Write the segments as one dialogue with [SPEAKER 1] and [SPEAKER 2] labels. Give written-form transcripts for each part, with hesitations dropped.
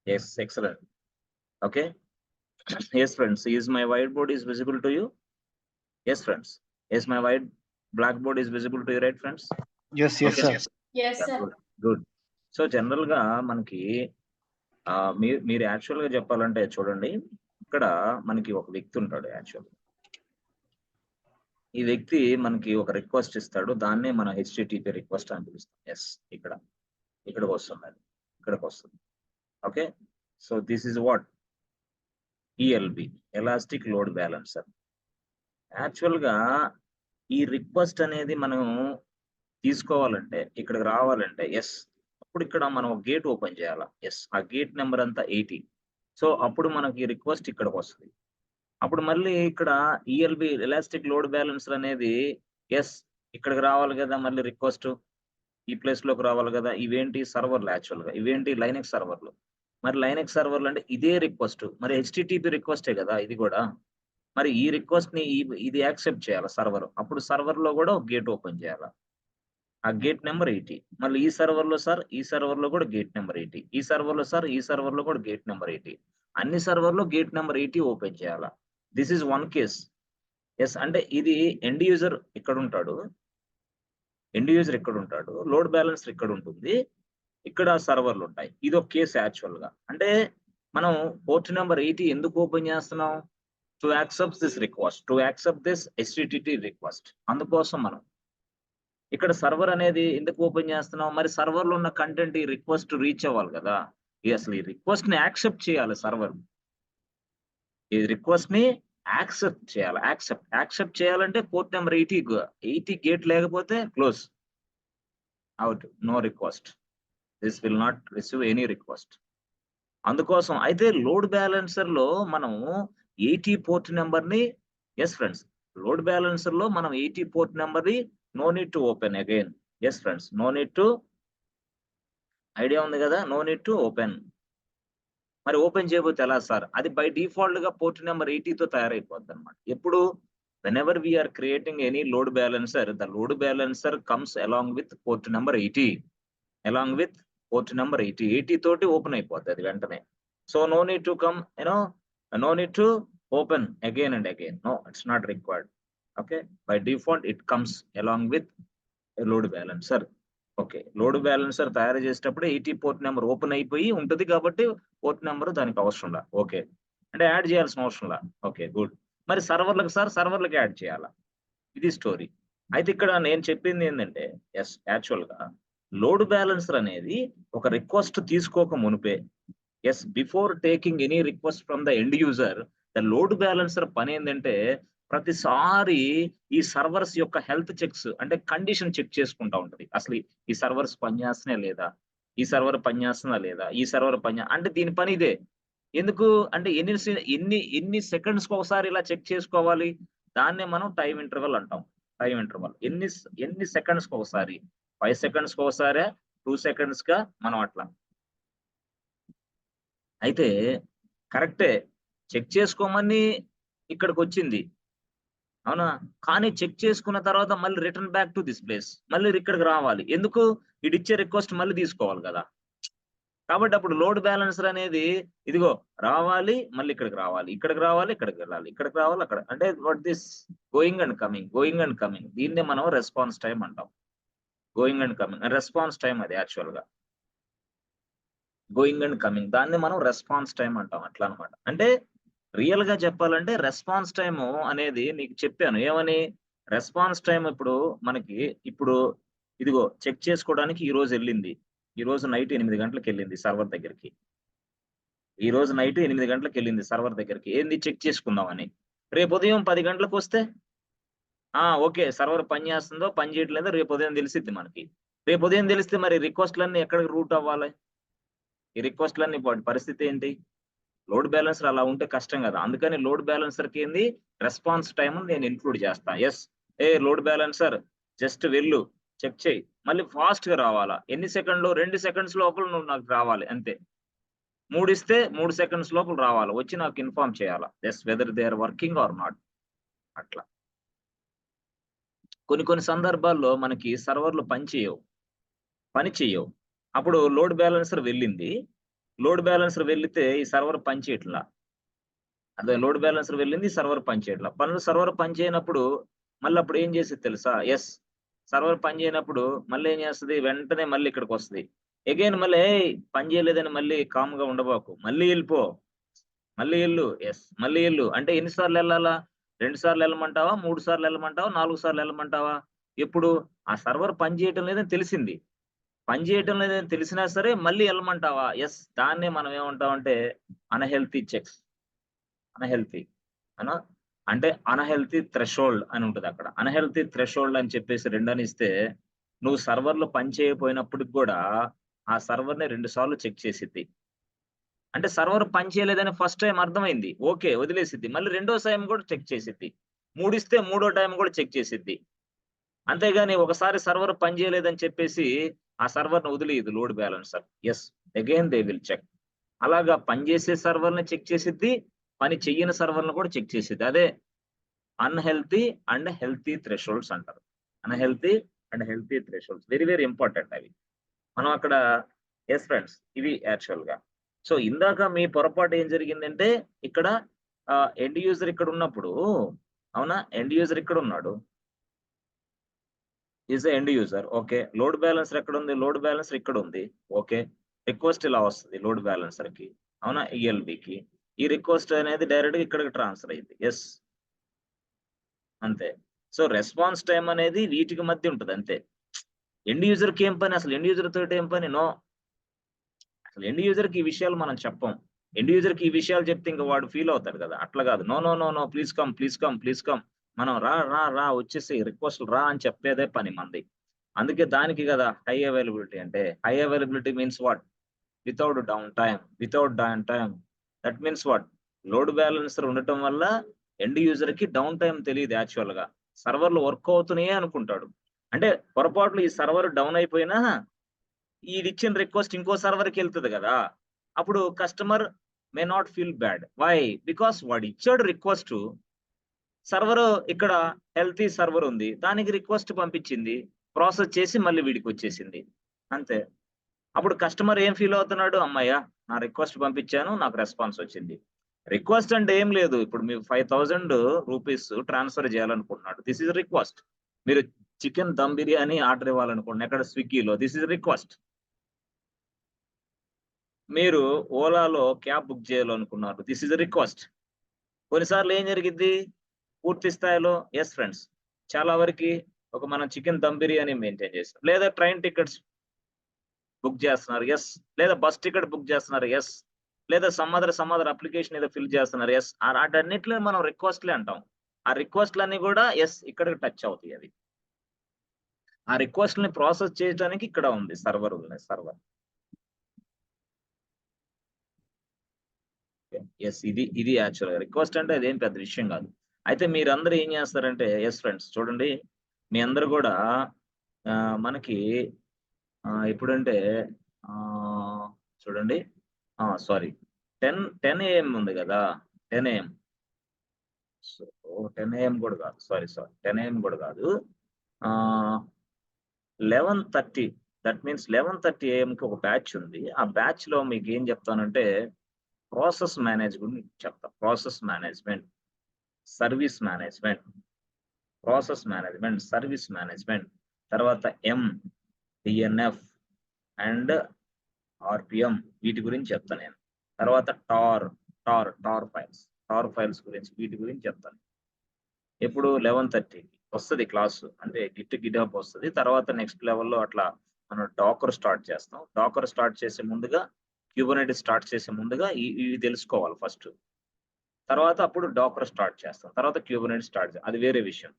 [SPEAKER 1] Yes, excellent. Okay. Yes, friends. Is my whiteboard is visible to you? Yes, friends. Yes, my white blackboard is visible to you, right, friends?
[SPEAKER 2] Yes, yes,
[SPEAKER 1] Okay.
[SPEAKER 2] sir.
[SPEAKER 3] Yes,
[SPEAKER 1] Yeah,
[SPEAKER 3] sir.
[SPEAKER 1] good. Good. So general గా మనకి మీరు actual గా చెప్పాలంటే చూడండి, ఇక్కడ మనకి ఒక వ్యక్తి ఉంటాడు యాక్చువల్. ఈ వ్యక్తి మనకి ఒక రిక్వెస్ట్ ఇస్తాడు, దాన్నే మనం హెచ్టిటిపి రిక్వెస్ట్ అని పిలుస్తాం. ఎస్, ఇక్కడికి వస్తుంది, ఇక్కడికి వస్తుంది. Okay, so this is what ELB, elastic load balancer. Actual గా ఈ రిక్వెస్ట్ అనేది మనం తీసుకోవాలంటే, ఇక్కడికి రావాలంటే ఎస్, అప్పుడు ఇక్కడ మనం గేట్ ఓపెన్ చేయాలా. ఎస్, ఆ గేట్ నెంబర్ అంతా 80. సో అప్పుడు మనకి రిక్వెస్ట్ ఇక్కడికి వస్తుంది. అప్పుడు మళ్ళీ ఇక్కడ ఈఎల్బి, ఎలాస్టిక్ లోడ్ బ్యాలెన్సర్ అనేది ఎస్, ఇక్కడికి రావాలి కదా, మళ్ళీ రిక్వెస్ట్ ఈ ప్లేస్ లోకి రావాలి కదా. ఇవేంటి సర్వర్లు, యాక్చువల్ గా ఇవేంటి లైనెక్స్ సర్వర్లు. మరి లైనెక్స్ సర్వర్లు అంటే ఇదే రిక్వెస్ట్, మరి హెచ్టిటిపి రిక్వెస్టే కదా ఇది కూడా. మరి ఈ రిక్వెస్ట్ ని ఇది యాక్సెప్ట్ చేయాలి సర్వర్. అప్పుడు సర్వర్ లో కూడా ఒక గేట్ ఓపెన్ చేయాలి, ఆ గేట్ నెంబర్ 80. మళ్ళీ ఈ సర్వర్ లో సార్, ఈ సర్వర్ లో కూడా గేట్ నెంబర్ 80. ఈ సర్వర్ లో సార్, ఈ సర్వర్ లో కూడా గేట్ నెంబర్ 80. అన్ని సర్వర్ లో గేట్ నెంబర్ 80 ఓపెన్ చేయాలా. This is one case. Yes, అంటే ఇది ఎండ్ యూజర్ ఇక్కడ ఉంటాడు, ఎండ్ యూజర్ ఇక్కడ ఉంటాడు, లోడ్ బ్యాలెన్సర్ ఇక్కడ ఉంటుంది, ఇక్కడ సర్వర్లు ఉంటాయి. ఇది ఒక కేసు యాక్చువల్ గా. అంటే మనం పోర్ట్ నెంబర్ 80 ఎందుకు ఓపెన్ చేస్తున్నాం? To accept this request, to accept this HTTP request. అందుకోసం మనం ఇక్కడ సర్వర్ అనేది ఎందుకు ఓపెన్ చేస్తున్నాం? మరి సర్వర్ లో ఉన్న కంటెంట్ ఈ రిక్వెస్ట్ రీచ్ అవ్వాలి కదా. అసలు ఈ రిక్వెస్ట్ ని యాక్సెప్ట్ చేయాలి సర్వర్, ఈ రిక్వెస్ట్ ని యాక్సెప్ట్ చేయాలి. యాక్సెప్ట్ చేయాలంటే పోర్ట్ నెంబర్ 80 గేట్ లేకపోతే close out, no request, this will not receive any request. అందుకోసం అయితే లోడ్ బ్యాలెన్సర్ లో మనం 80 పోర్ట్ నెంబర్ ని, ఎస్ ఫ్రెండ్స్, లోడ్ బ్యాలెన్సర్ లో మనం 80 పోర్ట్ నెంబర్ ని no need to open again. Yes friends, no need to, idea ఉంది కదా, నో నీడ్ టు ఓపెన్. మరి ఓపెన్ చేయబోతే ఎలా సార్? అది బై డిఫాల్ట్ గా పోర్ట్ నెంబర్ 80తో తయారైపోద్ది అనమాట. ఎప్పుడు whenever we are creating any load balancer, the load balancer comes along with port number 80, along with port number 80 తోటి ఓపెన్ అయిపోద్ది అది వెంటనే. So no need to come, no need to open again and again. No, it's not required. Okay, by default it comes along with a load balancer. Okay, load balancer తయారు చేసేటప్పుడు 80 port number open అయిపోయి ఉంటుంది కాబట్టి port number దానికి అవసరంలా. Okay, అంటే add చేయాల్సిన అవసరంలా. Okay, good. మరి సర్వర్లకు సార్, సర్వర్లకు యాడ్ చేయాలా, ఇది స్టోరీ. అయితే ఇక్కడ నేను చెప్పింది ఏంటంటే ఎస్, యాక్చువల్ గా లోడ్ బ్యాలెన్సర్ అనేది ఒక రిక్వెస్ట్ తీసుకోక మునిపే, yes, before taking any request from the end user, the load balancer పని ఏంటంటే ప్రతిసారి ఈ సర్వర్స్ యొక్క హెల్త్ చెక్స్, అంటే కండిషన్ చెక్ చేసుకుంటా ఉంటది. అసలు ఈ సర్వర్స్ పనిచేస్తున్నాయా లేదా, ఈ సర్వర్ పనిచేస్తుందా లేదా, ఈ సర్వర్ అంటే దీని పని ఇదే. ఎందుకు అంటే ఎన్ని సెకండ్స్ కి ఒకసారి ఇలా చెక్ చేసుకోవాలి, దాన్నే మనం టైం ఇంటర్వల్ అంటాం. టైం ఇంటర్వల్ ఎన్ని సెకండ్స్ కి ఒకసారి, 5 సెకండ్స్ కి ఒకసారి, 2 సెకండ్స్ గా, మనం అట్లా. అయితే కరెక్టే, చెక్ చేసుకోమని ఇక్కడికి వచ్చింది, అవునా? కానీ చెక్ చేసుకున్న తర్వాత మళ్ళీ return back to this place, మళ్ళీ ఇక్కడికి రావాలి. ఎందుకు? ఇచ్చే రిక్వెస్ట్ మళ్ళీ తీసుకోవాలి కదా. కాబట్టి అప్పుడు లోడ్ బ్యాలెన్సర్ అనేది ఇదిగో రావాలి, మళ్ళీ ఇక్కడికి రావాలి, ఇక్కడికి రావాలి, ఇక్కడికి వెళ్ళాలి, ఇక్కడికి రావాలి, అక్కడ. అంటే what this going and coming, going and coming. దీన్నే మనం రెస్పాన్స్ టైం అంటాం. Going and coming, response time అది యాక్చువల్ గా. గోయింగ్ అండ్ కమింగ్, దాన్ని మనం రెస్పాన్స్ టైం అంటాం. అట్లా అనమాట. అంటే రియల్ గా చెప్పాలంటే రెస్పాన్స్ టైం అనేది నీకు చెప్పాను ఏమని. రెస్పాన్స్ టైం ఇప్పుడు మనకి ఇదిగో చెక్ చేసుకోవడానికి ఈ రోజు వెళ్ళింది, ఈ రోజు నైట్ 8 గంటలకు వెళ్ళింది సర్వర్ దగ్గరికి, ఈ రోజు నైట్ 8 గంటలకు వెళ్ళింది సర్వర్ దగ్గరికి. ఏంది? చెక్ చేసుకుందామని. రేపు ఉదయం 10 గంటలకు వస్తే ఓకే, సర్వర్ పని చేస్తుందో పని చేయట్లేదో రేపు ఉదయం తెలిసిద్ది మనకి. రేపు ఉదయం తెలిస్తే మరి రిక్వెస్ట్లన్నీ ఎక్కడికి రూట్ అవ్వాలి? ఈ రిక్వెస్ట్లన్నీ పరిస్థితి ఏంటి? లోడ్ బ్యాలెన్సర్ అలా ఉంటే కష్టం కదా. అందుకని లోడ్ బ్యాలెన్సర్ కి ఏంది, రెస్పాన్స్ టైం నేను ఇంక్లూడ్ చేస్తా. ఎస్, లోడ్ బ్యాలెన్సర్ జస్ట్ వెళ్ళు, చెక్ చేయి, మళ్ళీ ఫాస్ట్ గా రావాలా. ఎన్ని సెకండ్లు? 2 సెకండ్స్ లోపల నువ్వు నాకు రావాలి, అంతే. 3 ఇస్తే 3 సెకండ్స్ లోపల రావాలి, వచ్చి నాకు ఇన్ఫార్మ్ చేయాలా. Yes, whether they are working or not. అట్లా కొన్ని సందర్భాల్లో మనకి సర్వర్లు పని చేయవు. అప్పుడు లోడ్ బ్యాలెన్సర్ వెళ్ళింది, లోడ్ బ్యాలెన్సర్ వెళ్తే ఈ సర్వర్ పనిచేయట్లా. అదే లోడ్ బ్యాలెన్సర్ వెళ్ళింది, సర్వర్ పనిచేయట్లా. సర్వర్ పనిచేయనప్పుడు మళ్ళీ అప్పుడు ఏం చేసేది తెలుసా? ఎస్, సర్వర్ పనిచేయనప్పుడు మళ్ళీ ఏం చేస్తది? వెంటనే మళ్ళీ ఇక్కడికి వస్తది. అగైన్ మళ్ళీ పని చేయలేదని మళ్ళీ కామ్‌గా ఉండబాకు. మళ్ళీ ఎళ్ళిపో. మళ్ళీ ఎళ్ళు. యెస్. మళ్ళీ ఎళ్ళు. అంటే ఎన్ని సార్లు ఎళ్ళాలా? 2 సార్లు ఎళ్ళమంటావా? 3 సార్లు ఎళ్ళమంటావా? 4 సార్లు ఎళ్ళమంటావా? ఎప్పుడు? ఆ సర్వర్ పని చేయటం లేదని తెలిసింది. పని చేయటం లేదని తెలిసినా సరే మళ్ళీ ఎళ్ళమంటావా? యెస్. దాన్నే మనం ఏమంటామంటే అన్‌హెల్తీ చెక్స్. అన్‌హెల్తీ. అవునా? అంటే అన్‌హెల్తీ థ్రెషోల్డ్ అని ఉంటదక్కడ. అన్‌హెల్తీ థ్రెషోల్డ్ అని చెప్పేసి 2 అని ఇస్తే, నువ్వు సర్వర్‌లో పని చేయకపోయినప్పటికి గూడా ఆ సర్వర్‌ని 2 సార్లు చెక్ చేసిద్ది. అంటే సర్వర్ పని చేయలేదని ఫస్ట్ టైమ్ అర్థమైంది. ఓకే. వదిలేసిద్ది. మళ్ళీ రెండో టైమ్ గూడా చెక్ చేసిద్ది. 3 ఇస్తే మూడో టైమ్ గూడా చెక్ చేసిద్ది. అంతేగాని ఒకసారి సర్వర్ పని చేయలేదని చెప్పేసి ఆ సర్వర్‌ని వదిలీయదు load balancer. Yes. Again they will check. అలాగా పనిచేసే సర్వర్‌ని చెక్ చేసిద్ది. పని చెయ్యని సర్వర్‌ని కూడా చెక్ చేసిద్ది. అదే అన్‌హెల్తీ అండ్ హెల్తీ థ్రెషోల్డ్స్ అంటారు. Unhealthy and healthy thresholds. Very very important అవి. మనం అక్కడ యెస్ ఫ్రెండ్స్. ఇవి యాక్చువల్‌గా. సో, ఇందాక మీ పొరపాటు ఏం జరిగిందంటే, ఇక్కడ ఎండ్ యూజర్ ఇక్కడున్నప్పుడు అవునా? ఎండ్ యూజర్ ఇక్కడున్నాడు. Is a end user. Okay. Load balancer ఎక్కడుంది? లోడ్ బ్యాలెన్సర్ ఇక్కడుంది. ఓకే. రిక్వెస్ట్ ఇలా వస్తది లోడ్ బ్యాలెన్సర్‌కి. అవునా? ఈఎల్‌బీకి. ఈ రిక్వెస్ట్ అనేది డైరెక్ట్‌గా ఇక్కడికి ట్రాన్స్‌ఫర్ అయ్యిద్ది. యెస్. అంతే. సో, రెస్పాన్స్ టైమ్ అనేది వీటికి మధ్య ఉంటది అంతే. ఎండ్ యూజర్‌కి ఏం పని? అసలు ఎండ్ యూజర్ తోటి ఏం పని? నో. అసలు ఎండ్ యూజర్‌కి ఈ విషయాలు మనం చెప్పం. ఎండ్ యూజర్‌కి ఈ విషయాలు చెప్తే ఇంక వాడు ఫీల్ అవుతాడు కదా! అట్లా కాదు. No, no, no, no. Please come, please come, please come. మనం రా, రా, రా వచ్చేసేయి రిక్వెస్ట్‌లు రా అని చెప్పేదే పని మనది. అందుకే దానికి కదా హై అవైలబిలిటీ అంటే. High availability means what? Without down time. Without down time. That means what? Load balancer ఉండటం వల్ల ఎండ్ యూజర్‌కి డౌన్ టైమ్ తెలీదు యాక్చువల్‌గా. సర్వర్‌లు వర్క్ అవుతున్నాయే అనుకుంటాడు. అంటే పొరపాటున ఈ సర్వర్ డౌన్ అయిపోయినా ఈడిచ్చిన రిక్వెస్ట్ ఇంకో సర్వర్‌కెళ్తది గదా! అప్పుడు customer may not feel bad. Why? Because వాడిచ్చాడు రిక్వెస్టు. సర్వరు ఇక్కడ హెల్తీ సర్వర్ ఉంది. దానికి రిక్వెస్ట్ పంపించింది. ప్రాసెస్ చేసి మళ్ళీ వీడికొచ్చేసింది. అంతే. అప్పుడు కస్టమర్ ఏం ఫీల్ అవుతున్నాడు? హమ్మయ్య! నా రిక్వెస్ట్ పంపించాను. నాకు రెస్పాన్స్ వచ్చింది. రిక్వెస్ట్ అంటే ఏం లేదు. ఇప్పుడు మీకు 5000 రూపీస్ ట్రాన్స్‌ఫర్ చేయాలనుకుంటున్నాడు. This is request. మీరు చికెన్ దమ్ బిర్యానీ ఆర్డర్ ఇవ్వాలనుకోండి ఎక్కడ స్విగ్గీలో. This is request. మీరు ఓలాలో క్యాబ్ బుక్ చేయాలనుకున్నారు. This is a request. కొన్నిసార్లు ఏం జరిగిద్ది? పూర్తి స్థాయిలో యెస్ ఫ్రెండ్స్. చాలా వరకి మనం చికెన్ దమ్ బిర్యానీ మెయింటైన్ చేస్తాం. లేదా ట్రైన్ టికెట్స్ బుక్ చేస్తున్నారు. యెస్. లేదా బస్ టికెట్ బుక్ చేస్తున్నారు. యెస్. లేదా సమ్ అదర్ అప్లికేషన్ ఏదో ఫిల్ చేస్తున్నారు. యెస్. ఆటన్నిటిని మనం రిక్వెస్ట్‌లే అంటాం. ఆ రిక్వెస్ట్‌లన్నీ కూడా యెస్ ఇక్కడికి టచ్ అవుతాయి అవి. ఆ రిక్వెస్ట్‌లని ప్రాసెస్ చేయడానికి ఇక్కడ ఉంది సర్వర్ ఉంది సర్వర్. యెస్. ఇది యాక్చువల్‌గా రిక్వెస్ట్ అంటే అదేం పెద్ద విషయం గాదు. అయితే మీరందరూ ఏం జేస్తారంటే యెస్ ఫ్రెండ్స్ చూడండి. మీ అందరూ గూడా మనకి ఎప్పుడంటే ఆహ్, చూడండి సారీ 10 ఏఎం ఉంది గదా! 10 ఏఎం. సో, 10 ఏఎం గూడా గాదు. సారీ. 10 ఏఎం గూడా గాదు. ఆహ్, 11:30 దట్ మీన్స్ 11:30 ఏఎంకి ఒక బ్యాచ్ ఉంది. ఆ బ్యాచ్‌లో మీకేం జెప్తానంటే ప్రాసెస్ మేనేజ్ గురించి చెప్తా. Process management. Service management, process management, service management, తర్వాత డీఎన్ఎఫ్ అండ్ ఆర్‌పిఎం వీటి గురించి చెప్తా నేను. తర్వాత టార్ ఫైల్స్ గురించి వీటి గురించి చెప్తాను. ఎప్పుడు 11:30కి వస్తది క్లాసు. అంటే గిట్ హబ్ వస్తది. తర్వాత నెక్స్ట్ లెవెల్‌లో అట్లా మనం డాకర్ స్టార్ట్ చేస్తాం. డాకర్ స్టార్ట్ చేసే ముందుగా, క్యూబర్నెటిస్ స్టార్ట్ చేసే ముందుగా ఇవి తెలుసుకోవాలి ఫస్ట్. తర్వాత అప్పుడు డాకర్ స్టార్ట్ చేస్తాం. తర్వాత క్యూబర్నెటిస్ స్టార్ట్ అది వేరే విషయం.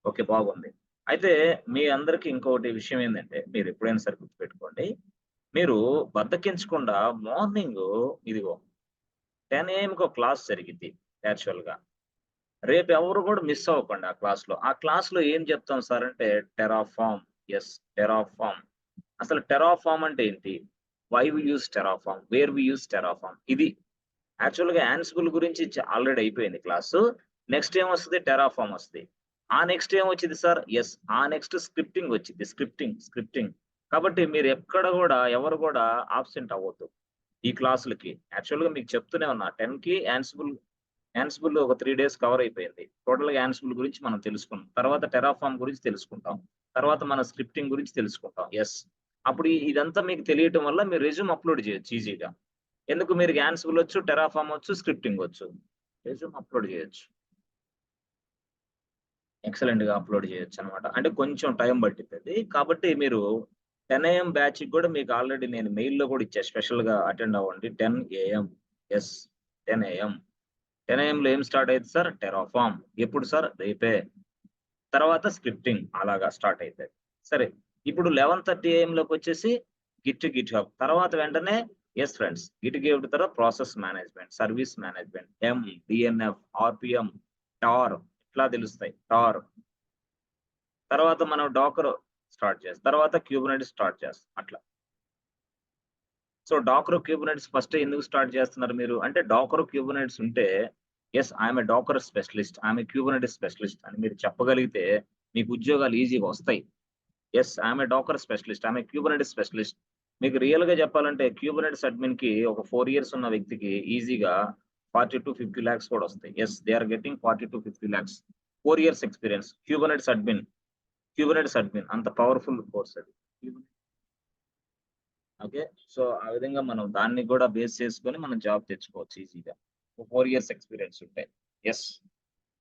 [SPEAKER 1] ఓకే. బాగుంది. అయితే మీ అందరికి ఇంకోటి విషయం ఏందంటే, మీరెప్పుడైనా సరే గుర్తుపెట్టుకోండి. మీరు బద్ధకించకుండా మార్నింగు ఇదిగో 10 ఏఎంకి ఒక క్లాస్ జరిగిద్ది యాక్చువల్‌గా. రేపు ఎవరు కూడా మిస్ అవ్వకండి ఆ క్లాస్‌లో. ఆ క్లాస్‌లో ఏం చెప్తాం సార్ అంటే టెర్రాఫార్మ్. యెస్. టెర్రాఫార్మ్. అసలు టెర్రాఫార్మ్ అంటే ఏంటి? Why we use Terraform? Where we use Terraform? ఇది యాక్చువల్‌గా యాన్సిబుల్ గురించి ఆల్రెడీ అయిపోయింది క్లాసు. నెక్స్ట్ ఏమొస్తది? టెర్రాఫార్మ్ వస్తది. ఆ నెక్స్ట్ ఏమొచ్చిద్ది సార్? యెస్. ఆ నెక్స్ట్ స్క్రిప్టింగ్ వచ్చిద్ది. స్క్రిప్టింగ్. కాబట్టి మీరు ఎక్కడ గూడా ఎవరు గూడా అబ్సెంట్ అవ్వొద్దు. ఈ క్లాసులకి యాక్చువల్గా మీకు చెప్తూనే ఉన్నా 10కి యాన్సిబుల్ ఒక 3 days కవర్ అయిపోయింది. టోటల్గా యాన్సిబుల్ గురించి మనం తెలుసుకున్నాం. తర్వాత టెరాఫామ్ గురించి తెలుసుకుంటాం. తర్వాత మన స్క్రిప్టింగ్ గురించి తెలుసుకుంటాం. ఎస్, అప్పుడు ఇదంతా మీకు తెలియటం వల్ల మీరు రెజ్యూమ్ అప్లోడ్ చేయొచ్చు ఈజీగా. ఎందుకు మీరు యాన్సిబుల్ వచ్చు, టెరాఫామ్ వచ్చు, స్క్రిప్టింగ్ వచ్చు, రెజ్యూమ్ అప్లోడ్ చేయొచ్చు, ఎక్సలెంట్ గా అప్లోడ్ చేయొచ్చు అనమాట. అంటే కొంచెం టైం పట్టింది కాబట్టి మీరు 10 AM బ్యాచ్ కూడా మీకు ఆల్రెడీ నేను మెయిల్లో కూడా ఇచ్చా, స్పెషల్ గా అటెండ్ అవ్వండి 10 AM. Yes, 10 AM. 10 AM లో ఏం స్టార్ట్ అయింది సార్? టెరాఫామ్. ఎప్పుడు సార్? రేపే. తర్వాత స్క్రిప్టింగ్ అలాగా స్టార్ట్ అవుతుంది. సరే, ఇప్పుడు 11:30 AM లోకి వచ్చేసి గిట్ హబ్. తర్వాత వెంటనే ఎస్ ఫ్రెండ్స్, గిట్ తర్వాత process management, service management, DNF, RPM, tar ఇట్లా తెలుస్తాయి. టార్ తర్వాత మనం డాకర్ స్టార్ట్ చేస్తాం, తర్వాత క్యూబర్నెటిస్ స్టార్ట్ చేస్తాం అట్లా. సో డాకర్ క్యూబర్నెటిస్ ఫస్ట్ ఎందుకు స్టార్ట్ చేస్తున్నారు మీరు అంటే, డాకర్ క్యూబర్నెటిస్ ఉంటే yes I'm a Docker specialist, I'm a Kubernetes specialist అని మీరు చెప్పగలిగితే మీకు ఉద్యోగాలు ఈజీగా వస్తాయి. Yes I'm a Docker specialist, I'm a Kubernetes specialist. మీకు రియల్ గా చెప్పాలంటే క్యూబర్నెటిస్ అడ్మిన్ కి ఒక 4 years ఉన్న వ్యక్తికి ఈజీగా 40 to 50 lakhs కూడా వస్తాయి. Yes, they are getting 40 to 50 lakhs 4 years experience. Kubernetes admin అంత పవర్ఫుల్ కోర్స్ అది. ఓకే, సో ఆ విధంగా మనం దాన్ని కూడా బేస్ చేసుకొని మనం జాబ్ తెచ్చుకోవచ్చు ఈజీగా. 4 years ఎక్స్పీరియన్స్ ఉంటాయి. ఎస్,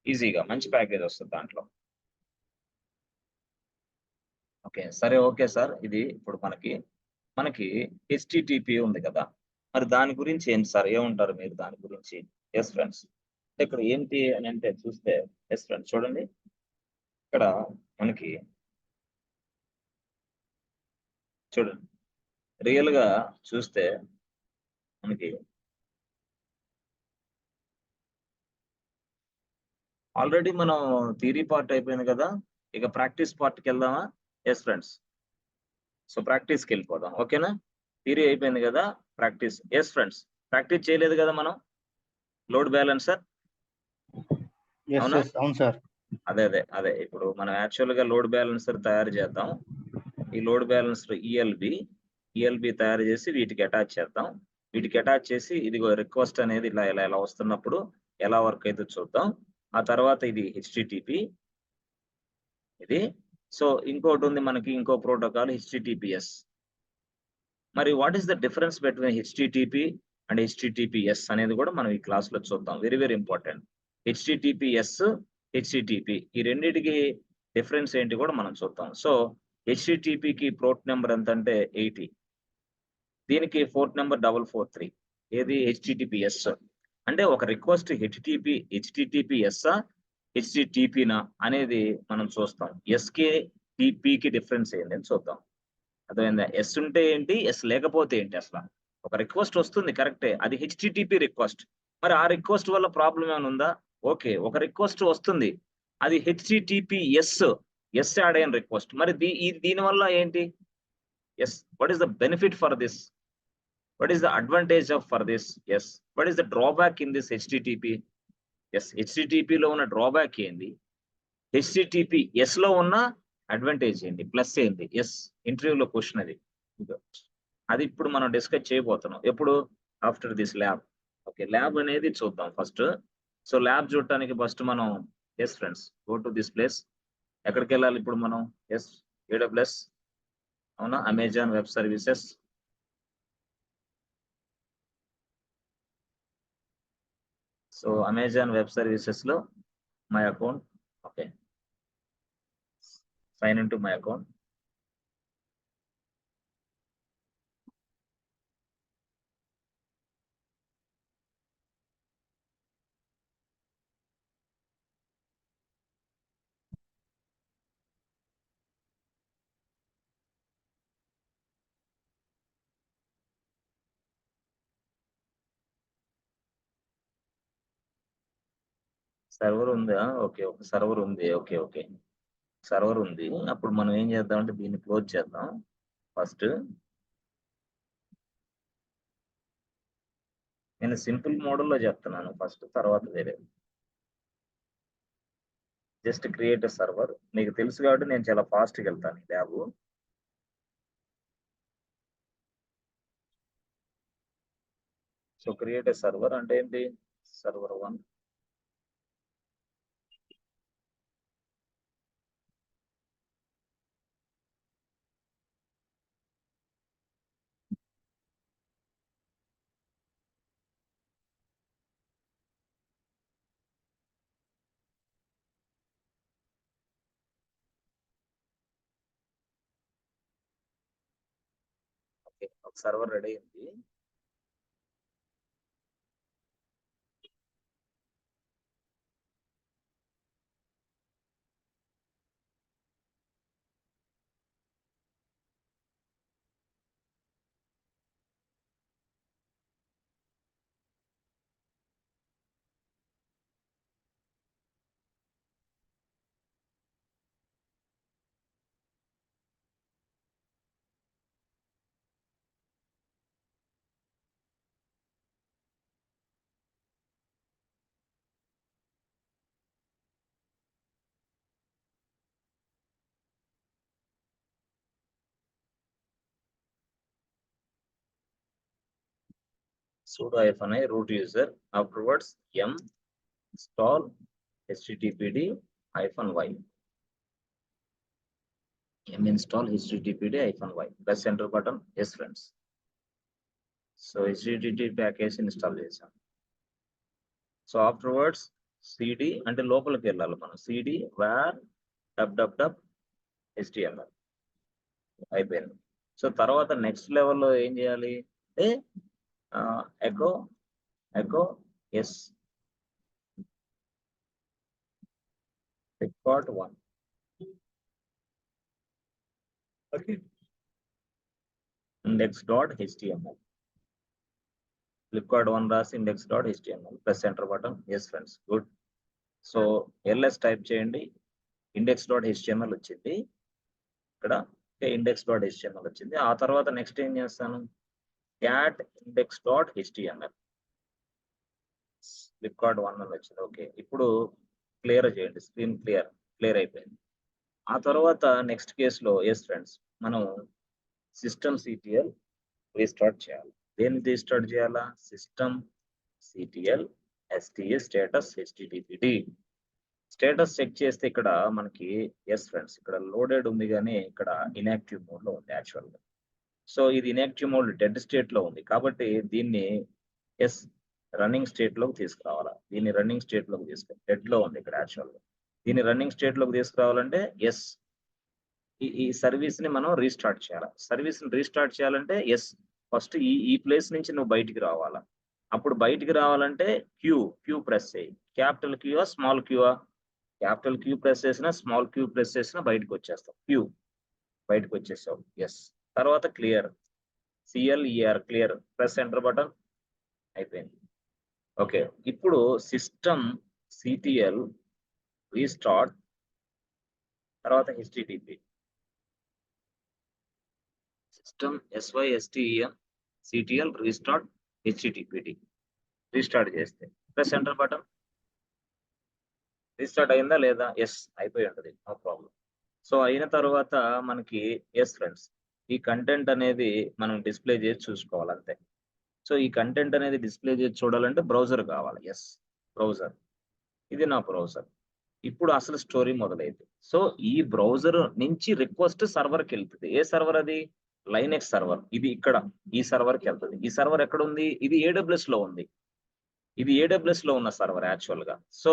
[SPEAKER 1] ఈజీగా మంచి ప్యాకేజ్ వస్తుంది దాంట్లో. ఓకే సరే, ఓకే సార్, ఇది ఇప్పుడు మనకి HTTP ఉంది కదా, మరి దాని గురించి ఏంటి సార్, ఏముంటారు మీరు దాని గురించి? ఎస్ ఫ్రెండ్స్, ఇక్కడ ఏంటి అని అంటే చూస్తే, ఎస్ ఫ్రెండ్స్ చూడండి, ఇక్కడ మనకి చూడండి రియల్ గా చూస్తే మనకి ఆల్రెడీ మనం థియరీ పార్ట్ అయిపోయింది కదా, ఇక ప్రాక్టీస్ పార్ట్కి వెళ్దామా? ఎస్ ఫ్రెండ్స్, సో ప్రాక్టీస్కి వెళ్ళిపోదాం. ఓకేనా, థియరీ అయిపోయింది కదా, ప్రాక్టీస్. ఎస్ ఫ్రెండ్స్, ప్రాక్టీస్ చేయలేదు కదా మనం లోడ్ బ్యాలెన్సర్, అవునా?
[SPEAKER 2] అవును సార్.
[SPEAKER 1] అదే ఇప్పుడు మనం యాక్చువల్ గా లోడ్ బ్యాలెన్సర్ తయారు చేద్దాం. ఈ లోడ్ బ్యాలెన్సర్ ఈఎల్బి తయారు చేసి వీటికి అటాచ్ చేద్దాం. వీటికి అటాచ్ చేసి ఇదిగో రిక్వెస్ట్ అనేది ఇలా వస్తున్నప్పుడు ఎలా వర్క్ అయితే చూద్దాం. ఆ తర్వాత ఇది HTTP ఇది. సో ఇంకోటి ఉంది మనకి, ఇంకో ప్రోటోకాల్ HTTPS. మరి what is the difference between HTTP and HTTPS అనేది కూడా మనం ఈ క్లాస్ లో చూద్దాం. Very very important. HTTPS, HTTP ఈ రెండింటికి డిఫరెన్స్ ఏంటి కూడా మనం చూద్దాం. సో HTTPకి పోర్ట్ నెంబర్ ఎంత అంటే 80, దీనికి పోర్ట్ నెంబర్ 443. ఏది? HTTPS. అంటే ఒక రిక్వెస్ట్ HTTPS HTTPనా అనేది మనం చూస్తాం. ఎస్కి టిపికి డిఫరెన్స్ ఏంటి అని చూద్దాం. అర్థమైందా? ఎస్ ఉంటే ఏంటి, ఎస్ లేకపోతే ఏంటి? అసలు ఒక రిక్వెస్ట్ వస్తుంది కరెక్టే, అది HTTP రిక్వెస్ట్. మరి ఆ రిక్వెస్ట్ వల్ల ప్రాబ్లం ఏమైనా ఉందా? ఓకే, ఒక రిక్వెస్ట్ వస్తుంది, అది HTTPS యాడ్ అయిన రిక్వెస్ట్. మరి దీని వల్ల ఏంటి? Yes, what is the benefit for this? What is the advantage for this? Yes, what is the drawback in this HTTP? Yes, HTTP లో ఉన్న డ్రాబ్యాక్ ఏంటి, HTTPS లో ఉన్న అడ్వాంటేజ్ ఏంటి, ప్లస్ ఏంటి? ఎస్, ఇంటర్వ్యూలో క్వశ్చన్ అది ఇప్పుడు మనం డిస్కస్ చేయబోతున్నాం. ఎప్పుడు? After this lab. Okay, lab అనేది చూద్దాం ఫస్ట్. సో ల్యాబ్ చూడటానికి ఫస్ట్ మనం, yes friends, go to this place. ఎక్కడికి వెళ్ళాలి ఇప్పుడు మనం? ఎస్, AWS, అవునా, Amazon web services. So Amazon web services లో my account. Okay, sign in to my account. Server ఉందా? ఓకే, ఒక సర్వర్ ఉంది. ఓకే, సర్వర్ ఉంది. అప్పుడు మనం ఏం చేద్దాం అంటే దీన్ని క్లోజ్ చేద్దాం ఫస్ట్. నేను సింపుల్ మోడల్లో చెప్తున్నాను ఫస్ట్, తర్వాత వేరే. Just create server. మీకు తెలుసు కాబట్టి నేను చాలా ఫాస్ట్గా వెళ్తాను ఈ lab. So create a server అంటే ఏంటి, సర్వర్ 1. ఓకే, ఒక సర్వర్ రెడీ అయింది. sudo -i root user, afterwards m install httpd -y, m install httpd -y, press enter button. Yes friends, so http package install చేసాం. So afterwards cd అంటే లోపలికి వెళ్ళాలి మనం, cd var www html అయిపోయింది. So తర్వాత next లెవెల్లో ఏం చేయాలి అంటే echo yes record 1. Okay, index.html record 1 రాసి index.html, press enter button. Yes friends, good. So ls type చేయండి, index.html వచ్చింది ఇక్కడ, index.html వచ్చింది. ఆ తర్వాత నెక్స్ట్ ఏం చేస్తాను, cat index.html record 1 అని వచ్చింది. ఓకే, ఇప్పుడు క్లియర్ చేయండి, స్క్రీన్ క్లియర్ అయిపోయింది. ఆ తర్వాత నెక్స్ట్ కేసులో ఎస్ ఫ్రెండ్స్, మనం సిస్టమ్ సిటిఎల్ రీస్టార్ట్ చేయాలి. దేన్ని రీస్టార్ట్ చేయాలా, system CTL STS status HTTPD status check చేస్తే ఇక్కడ మనకి ఎస్ ఫ్రెండ్స్ ఇక్కడ లోడెడ్ ఉంది, కానీ ఇక్కడ ఇన్యాక్టివ్ మోడ్ లో ఉంది యాక్చువల్ గా. సో ఇది ఇన్యాక్టివ్ మోడ్ డెడ్ స్టేట్ లో ఉంది, కాబట్టి దీన్ని ఎస్ రన్నింగ్ స్టేట్ లోకి తీసుకురావాలా. దీన్ని రన్నింగ్ స్టేట్ లోకి డెడ్ లో ఉంది ఇక్కడ యాక్చువల్ గా. దీన్ని రన్నింగ్ స్టేట్ లోకి తీసుకురావాలంటే ఎస్ ఈ సర్వీస్ ని మనం రీస్టార్ట్ చేయాలి. సర్వీస్ ని రీస్టార్ట్ చేయాలంటే ఎస్ ఫస్ట్ ఈ ప్లేస్ నుంచి నువ్వు బయటికి రావాలా. అప్పుడు బయటికి రావాలంటే క్యూ ప్రెస్ చేయి. క్యాపిటల్ క్యూఆ స్మాల్ క్యూఆ, క్యాపిటల్ క్యూ ప్రెస్ చేసినా స్మాల్ క్యూ ప్రెస్ చేసినా బయటకు వచ్చేస్తావు, బయటకు వచ్చేసావు. ఎస్ తర్వాత clear CLER clear, press enter button, అయిపోయింది. ఓకే, ఇప్పుడు సిస్టమ్ సిటిఎల్ రీస్టార్ట్ తర్వాత HTTP system SYSTEM CTL restart HTTPD restart చేస్తే ప్రెస్ ఎంటర్ బటన్. రీస్టార్ట్ అయిందా లేదా, ఎస్ అయిపోయి ఉంటుంది, నో ప్రాబ్లం. సో అయిన తర్వాత మనకి ఎస్ ఫ్రెండ్స్ ఈ కంటెంట్ అనేది మనం డిస్ప్లే చేసి చూసుకోవాలి అంతే. సో ఈ కంటెంట్ అనేది డిస్ప్లే చేసి చూడాలంటే బ్రౌజర్ కావాలి. ఎస్ బ్రౌజర్, ఇది నా బ్రౌజర్. ఇప్పుడు అసలు స్టోరీ మొదలైంది. సో ఈ బ్రౌజర్ నుంచి రిక్వెస్ట్ సర్వర్కి వెళ్తుంది. ఏ సర్వర్ అది, లైనెక్స్ సర్వర్. ఇది ఇక్కడ ఈ సర్వర్కి వెళ్తుంది. ఈ సర్వర్ ఎక్కడ ఉంది, ఇది AWS లో ఉంది. ఇది AWS లో ఉన్న సర్వర్ యాక్చువల్ గా. సో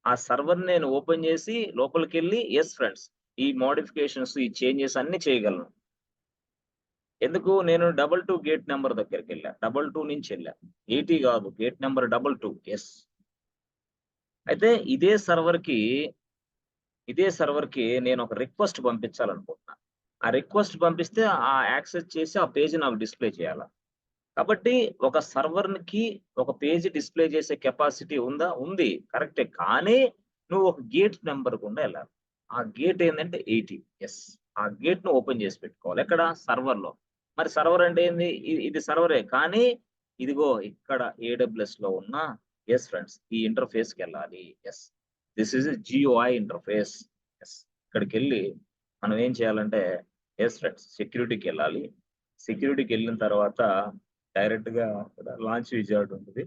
[SPEAKER 1] ఆ సర్వర్ నేను ఓపెన్ చేసి లోపలికి వెళ్ళి ఎస్ ఫ్రెండ్స్ ఈ మోడిఫికేషన్స్ ఈ చేంజెస్ అన్ని చేయగలను. ఎందుకు, నేను 22 గేట్ నెంబర్ దగ్గరికి వెళ్ళా, 22 నుంచి వెళ్ళా, 80 కాదు, గేట్ నెంబర్ 22. ఎస్ అయితే ఇదే సర్వర్ కి నేను ఒక రిక్వెస్ట్ పంపించాలనుకుంటున్నా. ఆ రిక్వెస్ట్ పంపిస్తే ఆ యాక్సెస్ చేసి ఆ పేజ్ నాకు డిస్ప్లే చేయాలి. కాబట్టి ఒక సర్వర్ కి ఒక పేజ్ డిస్ప్లే చేసే కెపాసిటీ ఉంది కరెక్టే, కానీ నువ్వు ఒక గేట్ నెంబర్ గుండా వెళ్ళాలి. ఆ గేట్ ఏంటంటే 80. ఎస్ ఆ గేట్ ను ఓపెన్ చేసి పెట్టుకోవాలి ఎక్కడ, సర్వర్ లో. మరి సర్వర్ అంటే ఏంది, ఇది సర్వరే, కానీ ఇదిగో ఇక్కడ AWS లో ఉన్న ఎస్ ఫ్రెండ్స్ ఈ ఇంటర్ఫేస్ కి వెళ్ళాలి. Yes this is GUI interface. Yes ఇక్కడికి వెళ్ళి మనం ఏం చేయాలంటే ఎస్ ఫ్రెండ్స్ సెక్యూరిటీకి వెళ్ళాలి. సెక్యూరిటీకి వెళ్ళిన తర్వాత డైరెక్ట్ గా లాంచ్ విజార్డ్ ఉంటుంది.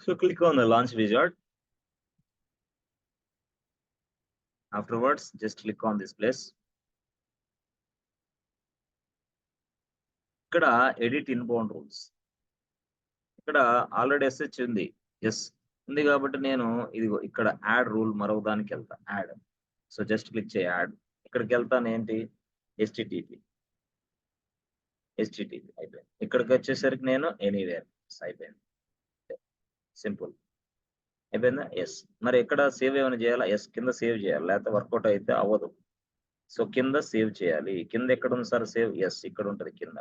[SPEAKER 1] So click on the launch wizard. Afterwards, just click on this place. ఇక్కడ ఎడిట్ ఇన్బౌండ్ రూల్స్. ఇక్కడ ఆల్రెడీ ఎస్హెచ్ ఉంది. ఎస్ ఉంది కాబట్టి నేను ఇదిగో ఇక్కడ యాడ్ రూల్ మరొక దానికి వెళ్తా. యాడ్. సో జస్ట్ క్లిక్ చేయి యాడ్. ఇక్కడికి వెళ్తాను ఏంటి http అయిపోయింది. ఇక్కడికి వచ్చేసరికి నేను ఎనీవేర్ అయిపోయింది. సింపుల్ అయిపోయిందా? ఎస్. మరి ఎక్కడ సేవ్ ఏమైనా చేయాలా? ఎస్ కింద సేవ్ చేయాలి, లేకపోతే వర్కౌట్ అయితే అవ్వదు. సో కింద సేవ్ చేయాలి. కింద ఎక్కడ ఉంది సార్ సేవ్? ఎస్ ఇక్కడ ఉంటుంది కింద.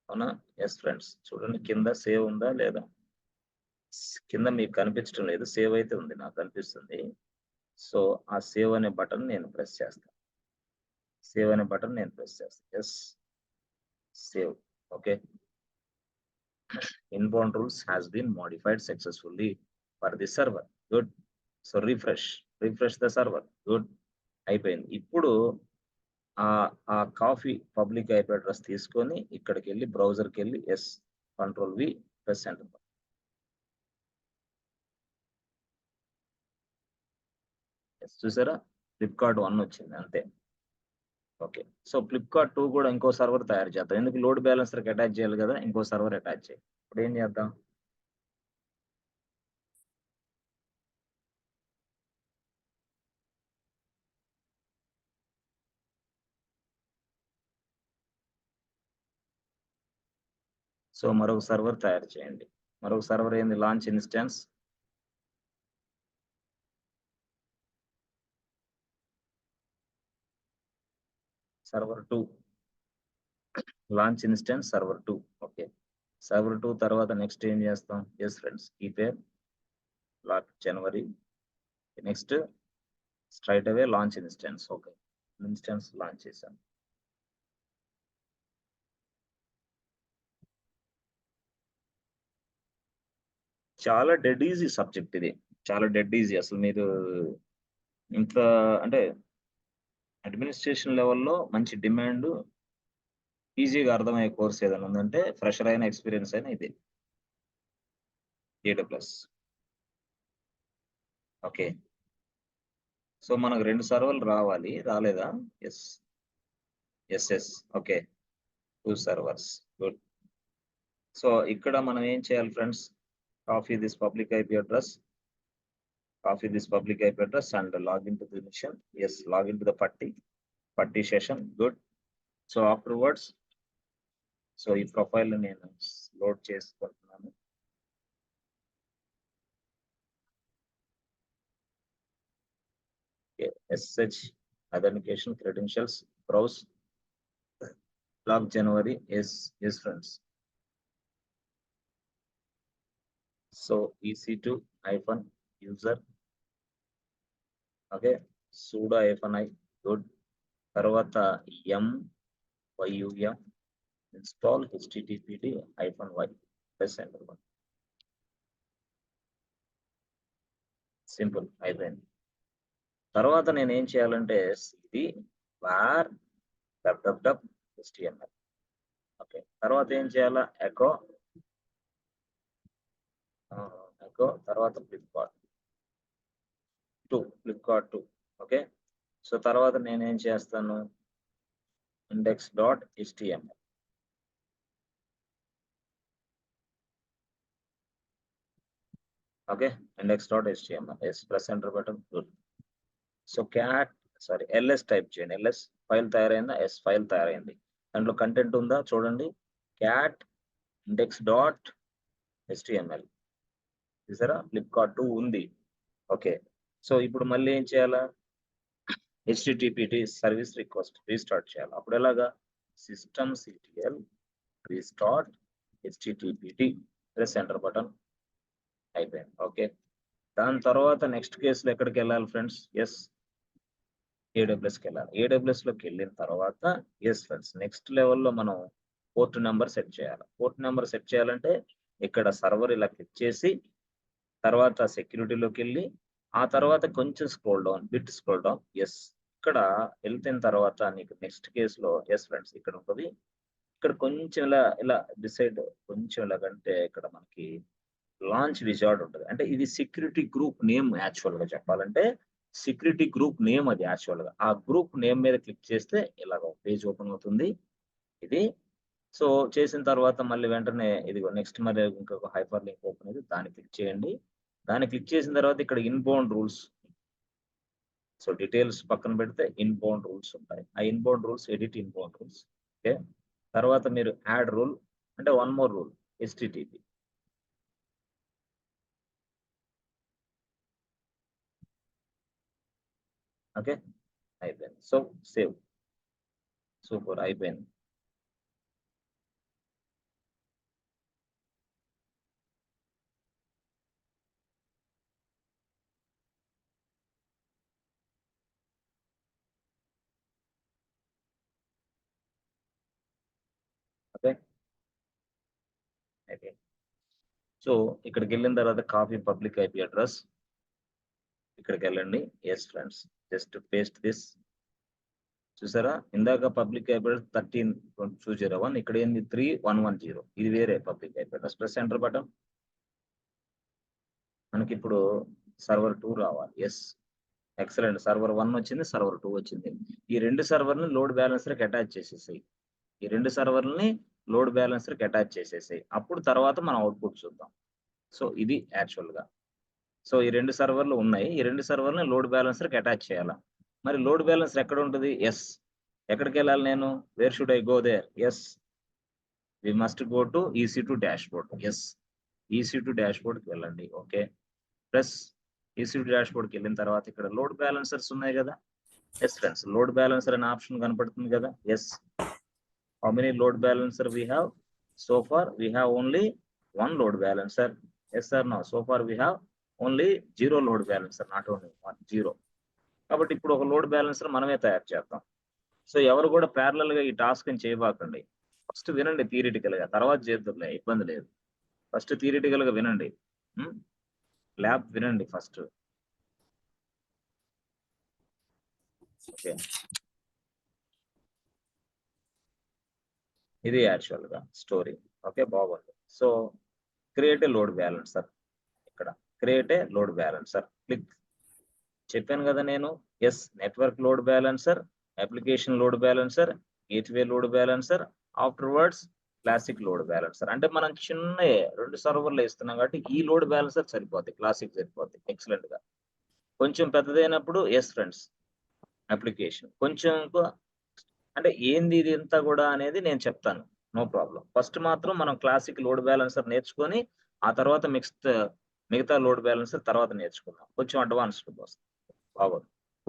[SPEAKER 1] అవునా? ఎస్ ఫ్రెండ్స్ చూడండి కింద సేవ్ ఉందా లేదా? కింద మీకు కనిపించడం లేదు, సేవ్ అయితే ఉంది, నాకు కనిపిస్తుంది. సో ఆ సేవ్ అనే బటన్ నేను ప్రెస్ చేస్తాను. సేవ్ అనే బటన్ నేను ప్రెస్ చేస్తాను. Yes save. Okay. Inbound rules has been modified successfully for the server. Good. So refresh the server. Good. అయిపోయింది. ఇప్పుడు ఆ కాఫీ పబ్లిక్ ఐపీ అడ్రస్ తీసుకొని ఇక్కడికి వెళ్ళి బ్రౌజర్కి వెళ్ళి yes control V press enter. చూసారా ఫ్లిప్కార్ట్ 1 వచ్చింది అంతే. ఓకే. సో ఫ్లిప్కార్ట్ 2 కూడా ఇంకో సర్వర్ తయారు చేద్దాం. ఎందుకు లోడ్ బ్యాలెన్సర్కి అటాచ్ చేయాలి కదా, ఇంకో సర్వర్ అటాచ్ చేయాలి. ఇప్పుడు ఏం చేద్దాం? సో మరొక సర్వర్ తయారు చేయండి. మరొక సర్వర్ ఏంది? Launch instance. Server 2 launch instance server 2. Okay. Server 2 తర్వాత నెక్స్ట్ ఏం చేస్తాం? ఎస్ ఫ్రెండ్స్ ఈ పేర్ లాక్ జనవరి. Next straight away launch instance. Okay instance launch చేశాను. చాలా డెడ్ ఈజీ సబ్జెక్ట్ ఇది, చాలా డెడ్ ఈజీ. అసలు మీరు ఇంత అంటే అడ్మినిస్ట్రేషన్ లెవెల్లో మంచి డిమాండ్, ఈజీగా అర్థమయ్యే కోర్స్ ఏదైనా ఉందంటే ఫ్రెషర్ అయిన ఎక్స్పీరియన్స్ అయినా ఇది AWS. ఓకే. సో మనకు 2 సర్వర్లు రావాలి, రాలేదా? Yes yes yes. Okay 2 servers. Good. So ఇక్కడ మనం ఏం చేయాలి friends? Copy this public IP address, copy this public IP address and log into the mission. Yes, log into the putty session. Good. So afterwards, so ఈ profile నేను load చేసుకుంటున్నాను. SSH authentication credentials, browse, log January. Yes friends. So EC2 -user. Okay, sudo -i. Good. తర్వాత yum install httpd-y. Press enter. Simple అయిపోయింది. తర్వాత నేను ఏం చేయాలంటే cd var www.html. Okay. తర్వాత ఏం చేయాలా? ఎకో తర్వాత ఫ్లిప్కార్ట్ 2. ఓకే. సో తర్వాత నేనేం చేస్తాను? index.html. Okay index.html. Yes press enter button. Good. So ls type చేయండి. ls ఫైల్ తయారైందా? ఎస్ ఫైల్ తయారైంది. దాంట్లో కంటెంట్ ఉందా చూడండి. cat index.html. చూసారా ఫ్లిప్కార్ట్ 2 ఉంది. ఓకే. సో ఇప్పుడు మళ్ళీ ఏం చేయాలా? httpd సర్వీస్ రిక్వెస్ట్ రీస్టార్ట్ చేయాలి. అప్పుడు ఎలాగా? systemctl restart httpd press enter button. అయిపోయింది. ఓకే. దాని తర్వాత నెక్స్ట్ కేసులో ఎక్కడికి వెళ్ళాలి ఫ్రెండ్స్? ఎస్ AWSకి వెళ్ళాలి. AWSలోకి వెళ్ళిన తర్వాత ఎస్ ఫ్రెండ్స్ నెక్స్ట్ లెవెల్లో మనం పోర్ట్ నెంబర్ సెట్ చేయాలి. పోర్ట్ నెంబర్ సెట్ చేయాలంటే ఇక్కడ సర్వర్ ఇలా క్లిక్ చేసి తర్వాత సెక్యూరిటీలోకి వెళ్ళి ఆ తర్వాత కొంచెం స్క్రోల్ డౌన్ ఎస్ ఇక్కడ వెళ్తున్న తర్వాత నీకు నెక్స్ట్ కేసులో ఎస్ ఫ్రెండ్స్ ఇక్కడ ఉంటుంది. ఇక్కడ కొంచెం ఇలా ఇలా డిసైడ్ కొంచెం ఇలాగంటే ఇక్కడ మనకి లాంచ్ విజార్డ్ ఉంటుంది. అంటే ఇది సెక్యూరిటీ గ్రూప్ నేమ్ యాక్చువల్‌గా చెప్పాలంటే. సెక్యూరిటీ గ్రూప్ నేమ్ అది యాక్చువల్‌గా. ఆ గ్రూప్ నేమ్ మీద క్లిక్ చేస్తే ఇలాగ ఒక పేజ్ ఓపెన్ అవుతుంది. ఇది. సో, చేసిన తర్వాత మళ్ళీ వెంటనే ఇదిగో నెక్స్ట్ మరి ఇంకొక హైపర్ లింక్ ఓపెన్ అయితే దాన్ని క్లిక్ చేయండి. దాన్ని క్లిక్ చేసిన తర్వాత ఇక్కడ ఇన్‌బౌండ్ రూల్స్. సో, డీటెయిల్స్ పక్కన పెడితే ఇన్‌బౌండ్ రూల్స్ ఉంటాయి. ఆ inbound rules edit inbound rules. Okay. తర్వాత మీరు యాడ్ రూల్ అంటే one more rule HTTP. Okay. అయిపోయింది. So, save. సూపర్ అయిపోయింది. ఓకే. అయిపోయింది. సో, ఇక్కడికెళ్ళిన తర్వాత కాపీ పబ్లిక్ ఐపీ అడ్రెస్. ఇక్కడికెళ్ళండి. Yes friends. Just paste this. చూసారా? ఇందాక పబ్లిక్ ఐపీ అడ్రెస్ 13.201 ఇక్కడ ఏంది 3110. ఇది వేరే public IP address. Press enter button. మనకిప్పుడు సర్వర్ 2 రావాలి. యెస్. ఎక్సలెంట్. సర్వర్ 1 వచ్చింది. సర్వర్ 2 వచ్చింది. ఈ 2 సర్వర్‌ని లోడ్ బ్యాలెన్సర్‌కి అటాచ్ చేసేసేయి. ఈ 2 సర్వర్‌లని లోడ్ బ్యాలెన్సర్‌కి అటాచ్ చేసేసేయి. అప్పుడు తర్వాత మనం అవుట్‌పుట్ చూద్దాం. సో, ఇది యాక్చువల్‌గా. సో, ఈ 2 సర్వర్‌లు ఉన్నాయి. ఈ 2 సర్వర్‌లని లోడ్ బ్యాలెన్సర్‌కి అటాచ్ చేయాలా. మరి లోడ్ బ్యాలెన్సర్ ఎక్కడుంటది? యెస్. ఎక్కడికెళ్ళాలి నేను? Where should I go there? Yes. We must go to EC2 dashboard. Yes. EC2 డాష్‌బోర్డ్‌కి వెళ్ళండి. ఓకే. ప్లస్ EC2 డాష్‌బోర్డ్‌కెళ్ళిన తర్వాత ఇక్కడ లోడ్ బ్యాలెన్సర్స్ ఉన్నాయి గదా! Yes friends. లోడ్ బ్యాలెన్సర్ అనే ఆప్షన్ కనపడుతుంది గదా! Yes. How many load balancer we have? So far we have only one load balancer. Yes or no? So far we have only 0 load balancer, not only 1, 0. కాబట్టి ఇప్పుడు ఒక load balancer మనమే తయారు చేద్దాం. So, ఎవరు కూడా ప్యారలల్‌గా ఈ టాస్క్‌ని చేయబాకండి. ఫస్ట్ వినండి థియరిటికల్‌గా. తర్వాత చేద్దురులే ఇబ్బంది లేదు. ఫస్ట్ థియరిటికల్‌గా వినండి. హ్మ్. ల్యాబ్ వినండి ఫస్ట్. ఓకే. ఇది యాక్చువల్‌గా స్టోరీ. ఓకే. బాగుంది. So, create a load balancer. ఇక్కడ create a load balancer. Click. చెప్పాను కదా నేను. Yes. Network load balancer, application load balancer, gateway load balancer, afterwards classic load balancer. అంటే మనం చిన్నయే 2 సర్వర్‌లు ఇస్తున్నాం కాబట్టి ఈ లోడ్ బ్యాలెన్సర్ సరిపోద్ది. క్లాసిక్ సరిపోద్ది. ఎక్సలెంట్‌గా. కొంచెం పెద్దదైనప్పుడు యెస్ ఫ్రెండ్స్. అప్లికేషన్. కొంచెం అంటే ఏంది ఇదంతా గూడా అనేది నేను చెప్తాను. No problem. ఫస్ట్ మాత్రం మనం క్లాసిక్ లోడ్ బ్యాలెన్సర్ నేర్చుకొని, ఆ తర్వాత మిగతా లోడ్ బ్యాలెన్సర్ తర్వాత నేర్చుకుందాం. కొంచెం అడ్వాన్స్‌డ్‌గా వస్తుంది. బాగోదు.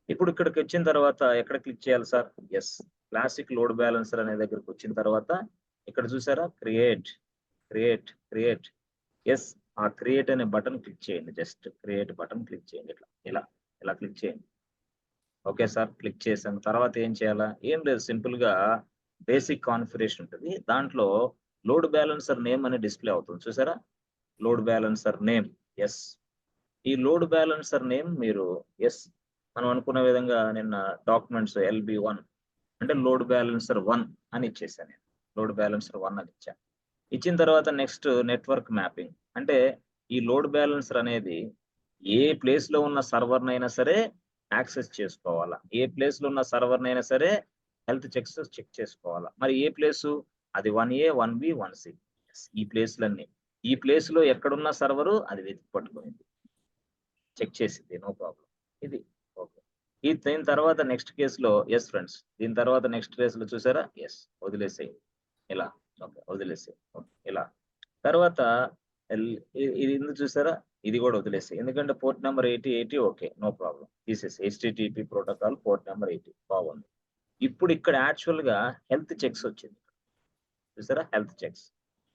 [SPEAKER 1] ఇప్పుడు ఇక్కడికొచ్చిన తర్వాత ఎక్కడ క్లిక్ చేయాలి sir? Yes. Classic load balancer అనే దగ్గరకొచ్చిన తర్వాత ఇక్కడ చూసారా? క్రియేట్. యెస్. ఆ క్రియేట్ అనే బటన్ క్లిక్ చేయండి. జస్ట్ క్రియేట్ బటన్ క్లిక్ చేయండి. ఇలా క్లిక్ చేయండి. Okay sir. క్లిక్ చేశాను. తర్వాత ఏం చేయాలా? ఏం లేదు సింపుల్‌గా బేసిక్ కాన్ఫిగరేషన్ ఉంటది. దాంట్లో లోడ్ బ్యాలెన్సర్ నేమ్ అని డిస్‌ప్లే అవుతుంది. చూసారా? Load balancer name. యెస్. ఈ లోడ్ బ్యాలెన్సర్ నేమ్ మీరు యెస్. మనం అనుకున్న విధంగా నిన్న డాక్యుమెంట్స్ LB1 అంటే లోడ్ బ్యాలెన్సర్ 1 అని ఇచ్చేసాను నేను. లోడ్ బ్యాలెన్సర్ 1 అని ఇచ్చా. ఇచ్చిన తర్వాత నెక్స్ట్ నెట్వర్క్ మ్యాపింగ్. అంటే ఈ లోడ్ బ్యాలెన్సర్ అనేది ఏ ప్లేస్‌లో ఉన్న సర్వర్‌నైనా సరే యాక్సెస్ చేసుకోవాలా. ఏ ప్లేస్‌లో ఉన్న సర్వర్‌నైనా సరే హెల్త్ చెక్ చేసుకోవాలా. మరి ఏ ప్లేసు? అది 1A, 1B, 1C. ఈ ప్లేస్‌లన్నీ. ఈ ప్లేస్‌లో ఎక్కడున్న సర్వరు అది వెతికి పట్టుకునిద్ది. చెక్ చేసిద్ది. No problem. ఇది. ఓకే. దీని తర్వాత నెక్స్ట్ కేస్‌లో యెస్ ఫ్రెండ్స్. దీని తర్వాత నెక్స్ట్ కేస్‌లో చూసారా? యెస్. వదిలేసేయి. ఇలా. ఓకే. వదిలేసేయి. ఓకే. ఇలా. తర్వాత ఎల్ ఇది ఉంది చూసారా? ఇది గూడా వదిలేసేయి. ఎందుకంటే port number 80 okay. No problem. తీసేసేయి. హెచ్‌టిటిపి ప్రోటోకాల్ పోర్ట్ నంబర్ 80 బాగుంది. ఇప్పుడు ఇక్కడ యాక్చువల్‌గా హెల్త్ చెక్స్ వచ్చింది. చూసారా? Health checks.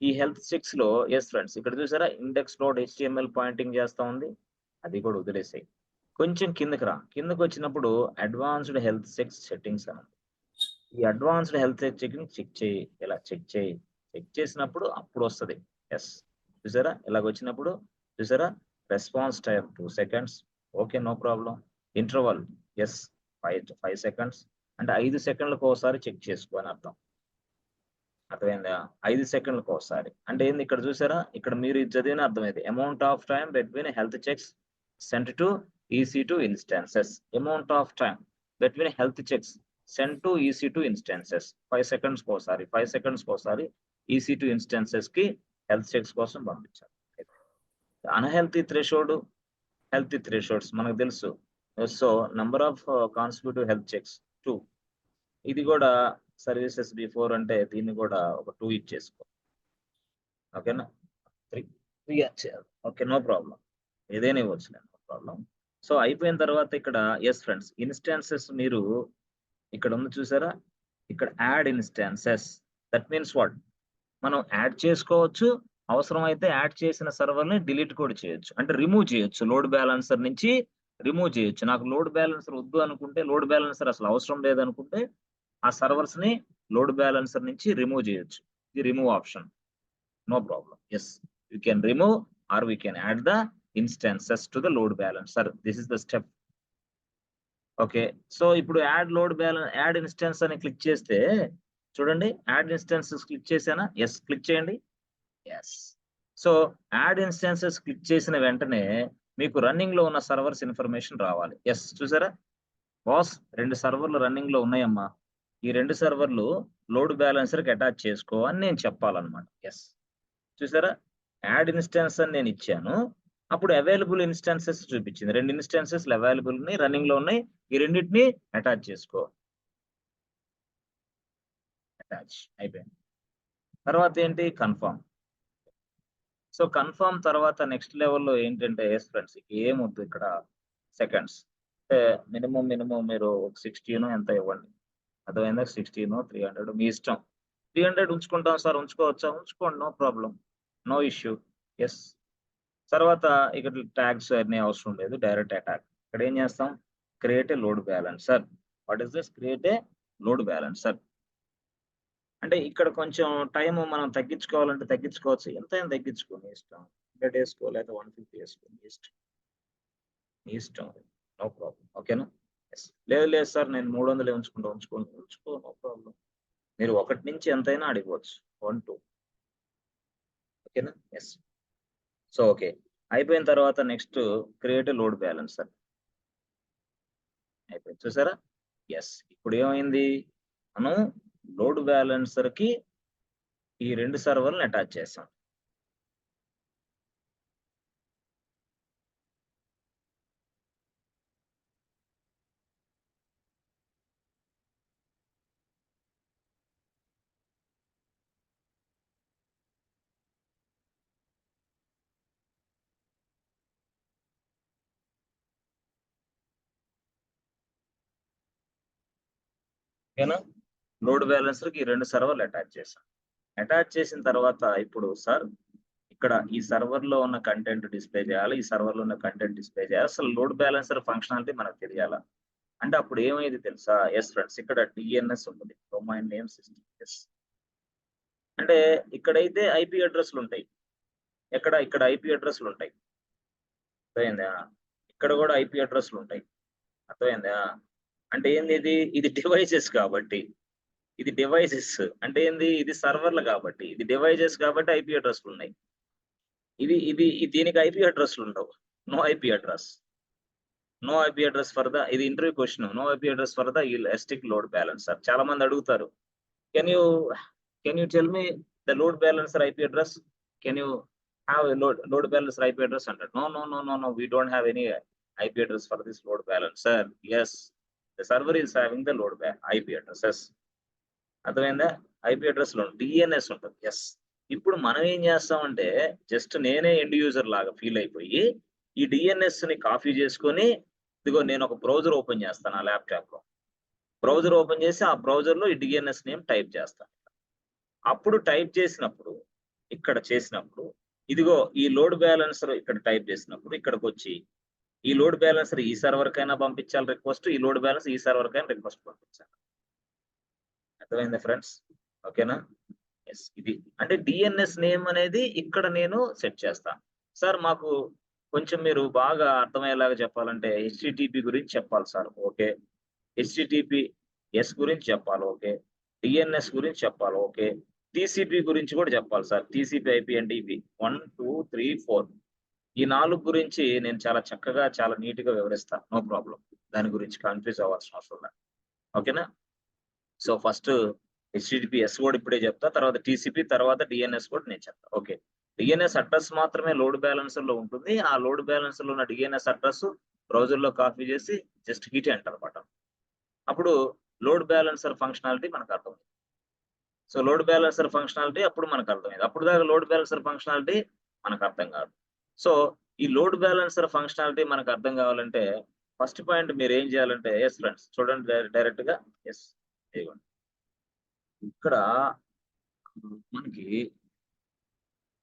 [SPEAKER 1] ఈ హెల్త్ చెక్స్‌లో యెస్ ఫ్రెండ్స్ ఇక్కడ చూసారా? ఇండెక్స్ డాట్ HTML పాయింటింగ్ చేస్తా ఉంది. అది కూడా వదిలేసేయి. కొంచెం కిందకి రా. కిందకొచ్చినప్పుడు అడ్వాన్స్‌డ్ హెల్త్ చెక్స్ సెట్టింగ్స్ అని ఉంది. ఈ అడ్వాన్స్‌డ్ హెల్త్ చెకింగ్ చెక్ చేయి. ఇలా చెక్ చేయి. చెక్ చేసినప్పుడు అప్పుడొస్తది. యెస్. చూసారా? ఇలాగొచ్చినప్పుడు చూసారా? Response time 2 seconds. Okay. No problem. Interval yes. 5 seconds. అంటే 5 సెకండ్లకోసారి చెక్ చేసుకో అని అర్థం. అర్థమైందా? 5 సెకండ్లకు ఒకసారి. అంటే ఏంది ఇక్కడ చూసారా? ఇక్కడ మీరు ఇది చదివిన అర్థమైంది. Amount of time between health checks sent to EC2 instances. Amount of time between health checks sent to EC2 instances. 5 సెకండ్స్‌కి ఒకసారి, 5 సెకండ్స్‌కి ఒకసారి EC2 ఇన్‌స్టాన్సెస్‌కి హెల్త్ చెక్స్ కోసం పంపించాలి. అన్‌హెల్తీ థ్రెషోల్డ్, హెల్తీ థ్రెషోల్డ్స్ మనకు తెలుసు. So, number of consecutive health checks 2. ఇది కూడా services before అంటే దీన్ని కూడా ఒక 2 ఇచ్చేసుకో. ఓకేనా? 3 ఇచ్చేయాలి. ఓకే. No problem. ఏదైనా ఇవ్వచ్చులే. No problem. సో, అయిపోయిన తర్వాత ఇక్కడ యెస్ ఫ్రెండ్స్ ఇన్‌స్టాన్సెస్ మీరు ఇక్కడ ఉంది చూసారా? ఇక్కడ add instances. That means what? మనం యాడ్ చేసుకోవచ్చు. అవసరమైతే యాడ్ చేసిన సర్వర్‌ని డిలీట్ కూడా చేయొచ్చు. అంటే రిమూవ్ చేయొచ్చు. లోడ్ బాలన్సర్ నుంచి రిమూవ్ చేయొచ్చు. నాకు లోడ్ బాలన్సర్ వద్దు అనుకుంటే, లోడ్ బాలన్సర్ అసలు అవసరం లేదనుకుంటే, ఆ సర్వర్స్‌ని లోడ్ బాలన్సర్ నుంచి రిమూవ్ చేయొచ్చు. ఇది remove option. No problem. Yes. You can remove or we can add the instances to the load balancer. This is the step. Okay. So, ఇప్పుడు యాడ్ ఇన్‌స్టాన్స్ అని క్లిక్ చేస్తే చూడండి. యాడ్ ఇన్‌స్టాన్సెస్ క్లిక్ చేశానా? Yes. Click చేయండి. Yes. So, add instances click చేసిన వెంటనే మీకు రన్నింగ్‌లో ఉన్న సర్వర్స్ ఇన్ఫర్మేషన్ రావాలి. యెస్. చూసారా? బాస్ 2 సర్వర్‌లు రన్నింగ్‌లో ఉన్నాయమ్మా. ఈ 2 సర్వర్‌లు లోడ్ బాలన్సర్‌కి అటాచ్ చేసుకో అని నేను చెప్పాలన్నమాట. యెస్. చూసారా? యాడ్ ఇన్‌స్టాన్స్ అని నేనిచ్చాను. అప్పుడు అవైలబుల్ ఇన్‌స్టాన్సెస్ చూపించింది. 2 ఇన్‌స్టాన్సెస్‌లు అవైలబుల్ ఉన్నాయి. రన్నింగ్‌లో ఉన్నాయి. ఈ రెండిటిని అటాచ్ చేసుకో. అటాచ్ అయిపోయింది. తర్వాత ఏంటి? కన్ఫర్మ్. సో, కన్ఫర్మ్ తర్వాత నెక్స్ట్ లెవెల్‌లో ఏంటంటే యెస్ ఫ్రెండ్స్ ఏమొద్దు ఇక్కడ సెకండ్స్. అంటే మినిమమ్ మీరు 16 ఎంతో ఇవ్వండి. అర్థమైందా? 16 300 మీ ఇష్టం. 300 ఉంచుకుంటాం సార్ ఉంచుకోవచ్చా? ఉంచుకోండి. No problem. No issue. Yes. తర్వాత ఇక్కడ ట్యాగ్స్ అన్నీ అవసరం లేదు. Direct attack. ఇక్కడ ఏం చేస్తాం? Create a load balancer. What is this? Create a load balancer. అంటే ఇక్కడ కొంచెం టైమ్ మనం తగ్గించుకోవాలంటే తగ్గించుకోవచ్చు. ఎంతైనా తగ్గించుకో నీ ఇష్టం. 100 ఏసుకో లేకపోతే 150 ఏసుకో నీ ఇష్టం. నీ ఇష్టం. No problem. ఓకేనా? యెస్. లేదు సార్ నేను 300 ఉంచుకుంటా. ఉంచుకో నో ప్రాబ్లమ్. మీరు 1 నుంచి ఎంతైనా అడగవచ్చు. 1, 2 ఓకేనా? యెస్. So, okay. అయిపోయిన తర్వాత next create a load balancer. అయిపోయింది. చూసారా? యెస్. ఇప్పుడేమైంది? మనం లోడ్ బ్యాలెన్సర్‌కి ఈ 2 సర్వర్‌లని అటాచ్ చేసాం. ఓకేనా? లోడ్ బ్యాలెన్సర్‌కి ఈ 2 సర్వర్‌లు అటాచ్ చేసాం. అటాచ్ చేసిన తర్వాత ఇప్పుడు సార్ ఇక్కడ ఈ సర్వర్‌లో ఉన్న కంటెంట్ డిస్‌ప్లే చేయాలి. ఈ సర్వర్‌లో ఉన్న కంటెంట్ డిస్‌ప్లే చేయాలి. అసలు లోడ్ బ్యాలెన్సర్ ఫంక్షనాలిటీ మనకు తెలియాలా? అంటే అప్పుడు ఏమైంది తెలుసా? యెస్ ఫ్రెండ్స్ ఇక్కడ DNS ఉంటది. Domain name system. యెస్. అంటే ఇక్కడైతే ఐపీ అడ్రెస్‌లుంటాయి. ఇక్కడ ఐపీ అడ్రెస్‌లుంటాయి. అర్థమైందా? ఇక్కడ కూడా ఐపీ అడ్రెస్‌లుంటాయి. అర్థమైందా? అంటే ఏంది ఇది? ఇది డివైసెస్ కాబట్టి. ఇది డివైసెస్. అంటే ఏంది? ఇది సర్వర్‌లు కాబట్టి. ఇది డివైసెస్ కాబట్టి ఐపీ అడ్రెస్‌లున్నాయి. దీనికి ఐపీ అడ్రెస్‌లుండవు. No IP address. No IP address for the ఇది interview question. No IP address for the elastic load balancer. చాలా మంది అడుగుతారు. Can you can you tell me the load balancer IP address? Can you have a load balancer IP address అంటాడు. No. We don't have any IP address for this load balancer. Yes. The server is having the IP addresses. అర్థమైందా? IP అడ్రెస్‌లో DNS ఉంటది. Yes. ఇప్పుడు మనం ఏం చేస్తామంటే just నేనే end user లాగా feel అయిపోయి, ఈ DNSని కాపీ చేసుకొని, ఇదిగో నేను ఒక బ్రౌజర్ ఓపెన్ చేస్తాను నా ల్యాప్‌టాప్‌లో. బ్రౌజర్ ఓపెన్ చేసి ఆ బ్రౌజర్‌లో ఈ DNS నేమ్ టైప్ చేస్తాను. అప్పుడు టైప్ చేసినప్పుడు, ఇక్కడ చేసినప్పుడు, ఇదిగో ఈ లోడ్ బ్యాలెన్సర్ ఇక్కడ టైప్ చేసినప్పుడు ఇక్కడికొచ్చి, ఈ లోడ్ బ్యాలెన్సర్ ఈ సర్వర్‌కైనా పంపించాలి రిక్వెస్ట్. ఈ లోడ్ బ్యాలెన్స్ ఈ సర్వర్‌కైనా రిక్వెస్ట్ పంపించాలి. అర్థమైందా ఫ్రెండ్స్? ఓకేనా? యెస్. ఇది. అంటే DNS నేమ్ అనేది ఇక్కడ నేను సెట్ చేస్తా. సార్ మాకు కొంచెం మీరు బాగా అర్థమయ్యేలాగా చెప్పాలంటే హెచ్‌టిటిపి గురించి చెప్పాలి సార్. ఓకే. హెచ్‌టిటిపిఎస్ గురించి చెప్పాలి. ఓకే. DNS గురించి చెప్పాలి. ఓకే. టీసీపీ గురించి కూడా చెప్పాలి సార్. టీసీపీ ఐపీ అంటే ఇవి 1, 2, 3, 4 ఈ 4 గురించి నేను చాలా చక్కగా, చాలా నీట్‌గా వివరిస్తాను. No problem. దాని గురించి కన్‌ఫ్యూజ్ అవ్వాల్సిన అవసరం లేదు. ఓకేనా? సో, ఫస్ట్ హెచ్‌టిటిపిఎస్ కూడా ఇప్పుడే చెప్తా. తర్వాత టీసీపీ, తర్వాత డీఎన్ఎస్ కూడా నేను చెప్తా. ఓకే. డీఎన్ఎస్ అడ్రెస్ మాత్రమే లోడ్ బ్యాలెన్సర్‌లో ఉంటుంది. ఆ లోడ్ బ్యాలెన్సర్‌లో ఉన్న డీఎన్ఎస్ అడ్రెస్ బ్రౌజర్‌లో కాపీ చేసి జస్ట్ హిట్ ఎంటర్ బటన్. అప్పుడు లోడ్ బ్యాలెన్సర్ ఫంక్షనాలిటీ మనకు అర్థమైంది. సో, లోడ్ బ్యాలెన్సర్ ఫంక్షనాలిటీ అప్పుడు మనకు అర్థమైంది. అప్పుడు దాకా లోడ్ బ్యాలెన్సర్ ఫంక్షనాలిటీ మనకు అర్థం కాదు. సో, ఈ లోడ్ బ్యాలెన్సర్ ఫంక్షనాలిటీ మనకు అర్థం కావాలంటే ఫస్ట్ పాయింట్ మీరు ఏం చేయాలంటే యెస్ ఫ్రెండ్స్ చూడండి డైరెక్ట్‌గా యెస్ ఇదిగోండి. ఇక్కడ మనకి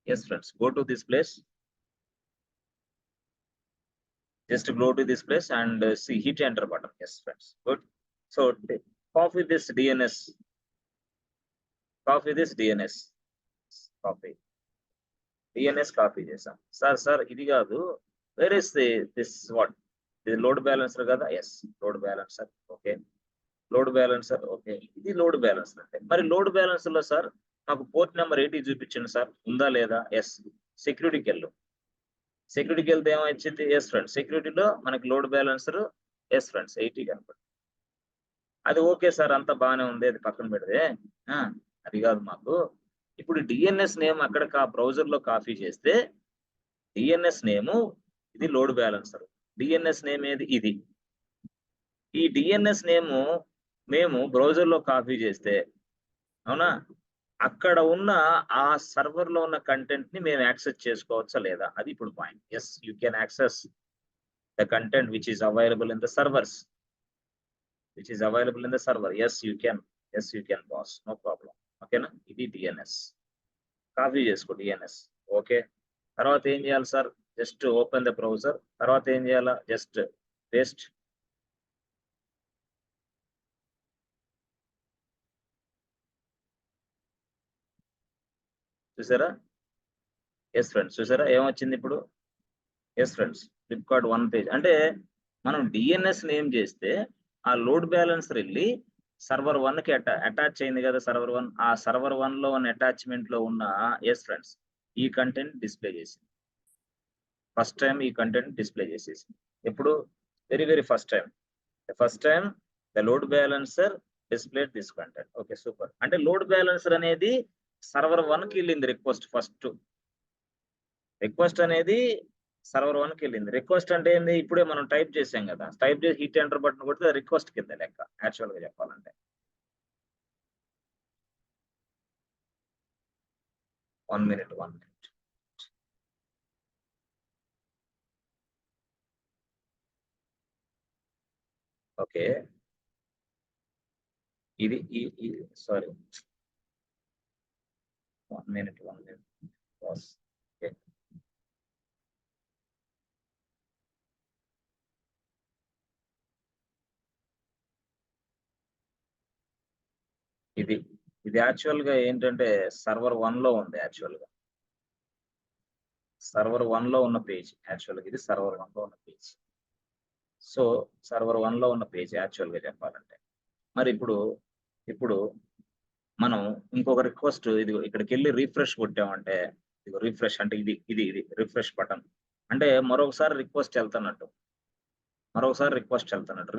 [SPEAKER 1] yes friends go to this place. Just go to this place and see hit enter button. Yes friends. Good. So copy this DNS. Copy this DNS. Copy. DNS copy చేసాం. Sir ఇది కాదు. Where is this what? ఇది load balancer కదా? Yes load balancer. Okay. Load balancer okay. ఇది load balancer అంటే. మరి load balancer లో sir నాకు పోర్ట్ నెంబర్ 80 చూపించండి సార్. ఉందా లేదా? ఎస్. సెక్యూరిటీకి వెళ్ళు. సెక్యూరిటీకి వెళ్తే ఏమొచ్చింది? Yes friends. సెక్యూరిటీలో మనకి లోడ్ బ్యాలెన్సర్ ఎస్ ఫ్రెండ్స్ 80 కనపడుతుంది. అది ఓకే సార్ అంతా బాగానే ఉంది. అది పక్కన పెడితే అది కాదు మాకు. ఇప్పుడు డిఎన్ఎస్ నేమ్ అక్కడ బ్రౌజర్ లో కాపీ చేస్తే డిఎన్ఎస్ నేము ఇది లోడ్ బ్యాలెన్సర్. డిఎన్ఎస్ నేమ్ ఏది? ఇది. ఈ డిఎన్ఎస్ నేము మేము బ్రౌజర్ లో కాపీ చేస్తే అవునా అక్కడ ఉన్న ఆ సర్వర్ లో ఉన్న కంటెంట్ ని మేము యాక్సెస్ చేసుకోవచ్చా లేదా? అది ఇప్పుడు point. Yes you can access the content which is available in the servers. which is available in the server. Yes, you can. Yes, you can, boss. No problem. Okay na? ఇది DNS. Copy చేసుకో DNS. Okay. తర్వాత ఏం చేయాలి sir? Just open the browser. తర్వాత ఏం చేయాలా? Just paste. చూసారా? Yes friends చూసారా ఏమొచ్చింది ఇప్పుడు? Yes friends Flipkart 1 page. అంటే మనం డిఎన్ఎస్ నేమ్ చేస్తే ఆ లోడ్ బ్యాలెన్సర్ వెళ్ళి సర్వర్ 1 కి అటాచ్ అయింది కదా సర్వర్ 1. ఆ సర్వర్ 1 లో ఉన్న అటాచ్మెంట్ లో ఉన్న ఎస్ ఫ్రెండ్స్ ఈ కంటెంట్ డిస్ప్లే చేసింది. ఫస్ట్ టైం ఈ కంటెంట్ డిస్ప్లే చేసేసింది. ఎప్పుడు? Very first time. First time the load balancer displayed this content. Okay super. అంటే లోడ్ బ్యాలెన్సర్ అనేది సర్వర్ 1 కి వెళ్ళింది రిక్వెస్ట్. ఫస్ట్ రిక్వెస్ట్ అనేది సర్వర్ 1 కి వెళ్ళింది. రిక్వెస్ట్ అంటే ఏంది? ఇప్పుడే మనం టైప్ చేసాం కదా. టైప్ చేసి హిట్ ఎంటర్ బటన్ కొడితే రిక్వెస్ట్ కింద లెక్క యాక్చువల్ గా చెప్పాలంటే. 1 minute. ఓకే. ఇది సారీ 1 minute. బాస్. ఓకే. ఇది యాక్చువల్ గా ఏంటంటే సర్వర్ 1 లో ఉంది యాక్చువల్ గా. సర్వర్ 1 లో ఉన్న పేజ్ యాక్చువల్ గా ఇది సర్వర్ 1 లో ఉన్న పేజ్. సో సర్వర్ 1 లో ఉన్న పేజ్ యాక్చువల్ గా చెప్పాలంటే. మరి ఇప్పుడు మనం ఇంకొక రిక్వెస్ట్ ఇది ఇక్కడికి వెళ్ళి రిఫ్రెష్ కొట్టామంటే ఇది రిఫ్రెష్ అంటే ఇది రిఫ్రెష్ బటన్ అంటే మరొకసారి రిక్వెస్ట్ వెళ్తున్నట్టు.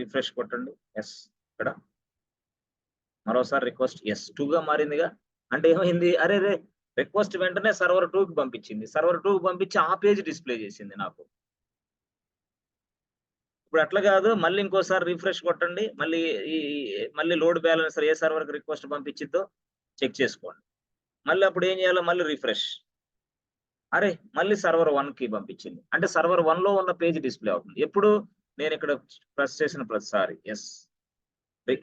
[SPEAKER 1] రిఫ్రెష్ కొట్టండి. ఎస్ ఇక్కడ మరోసారి రిక్వెస్ట్ ఎస్ 2 గా మారిందిగా. అంటే ఏమైంది? అరే రిక్వెస్ట్ వెంటనే సర్వర్ 2 కి పంపించింది. సర్వర్ 2 కి పంపించి ఆ పేజ్ డిస్ప్లే చేసింది నాకు. ఇప్పుడు అట్లా కాదు. మళ్ళీ ఇంకోసారి రిఫ్రెష్ కొట్టండి. మళ్ళీ లోడ్ బ్యాలెన్సర్ ఏ సర్వర్ కి రిక్వెస్ట్ పంపించిద్దో చెక్ చేసుకోండి. మళ్ళీ అప్పుడు ఏం చేయాలో మళ్ళీ రిఫ్రెష్. అరే మళ్ళీ సర్వర్ 1 కి పంపించింది. అంటే సర్వర్ 1 లో ఉన్న పేజ్ డిస్ప్లే అవుతుంది. ఎప్పుడు? నేను ఇక్కడ ప్రెస్ చేసిన ప్రతిసారి. ఎస్.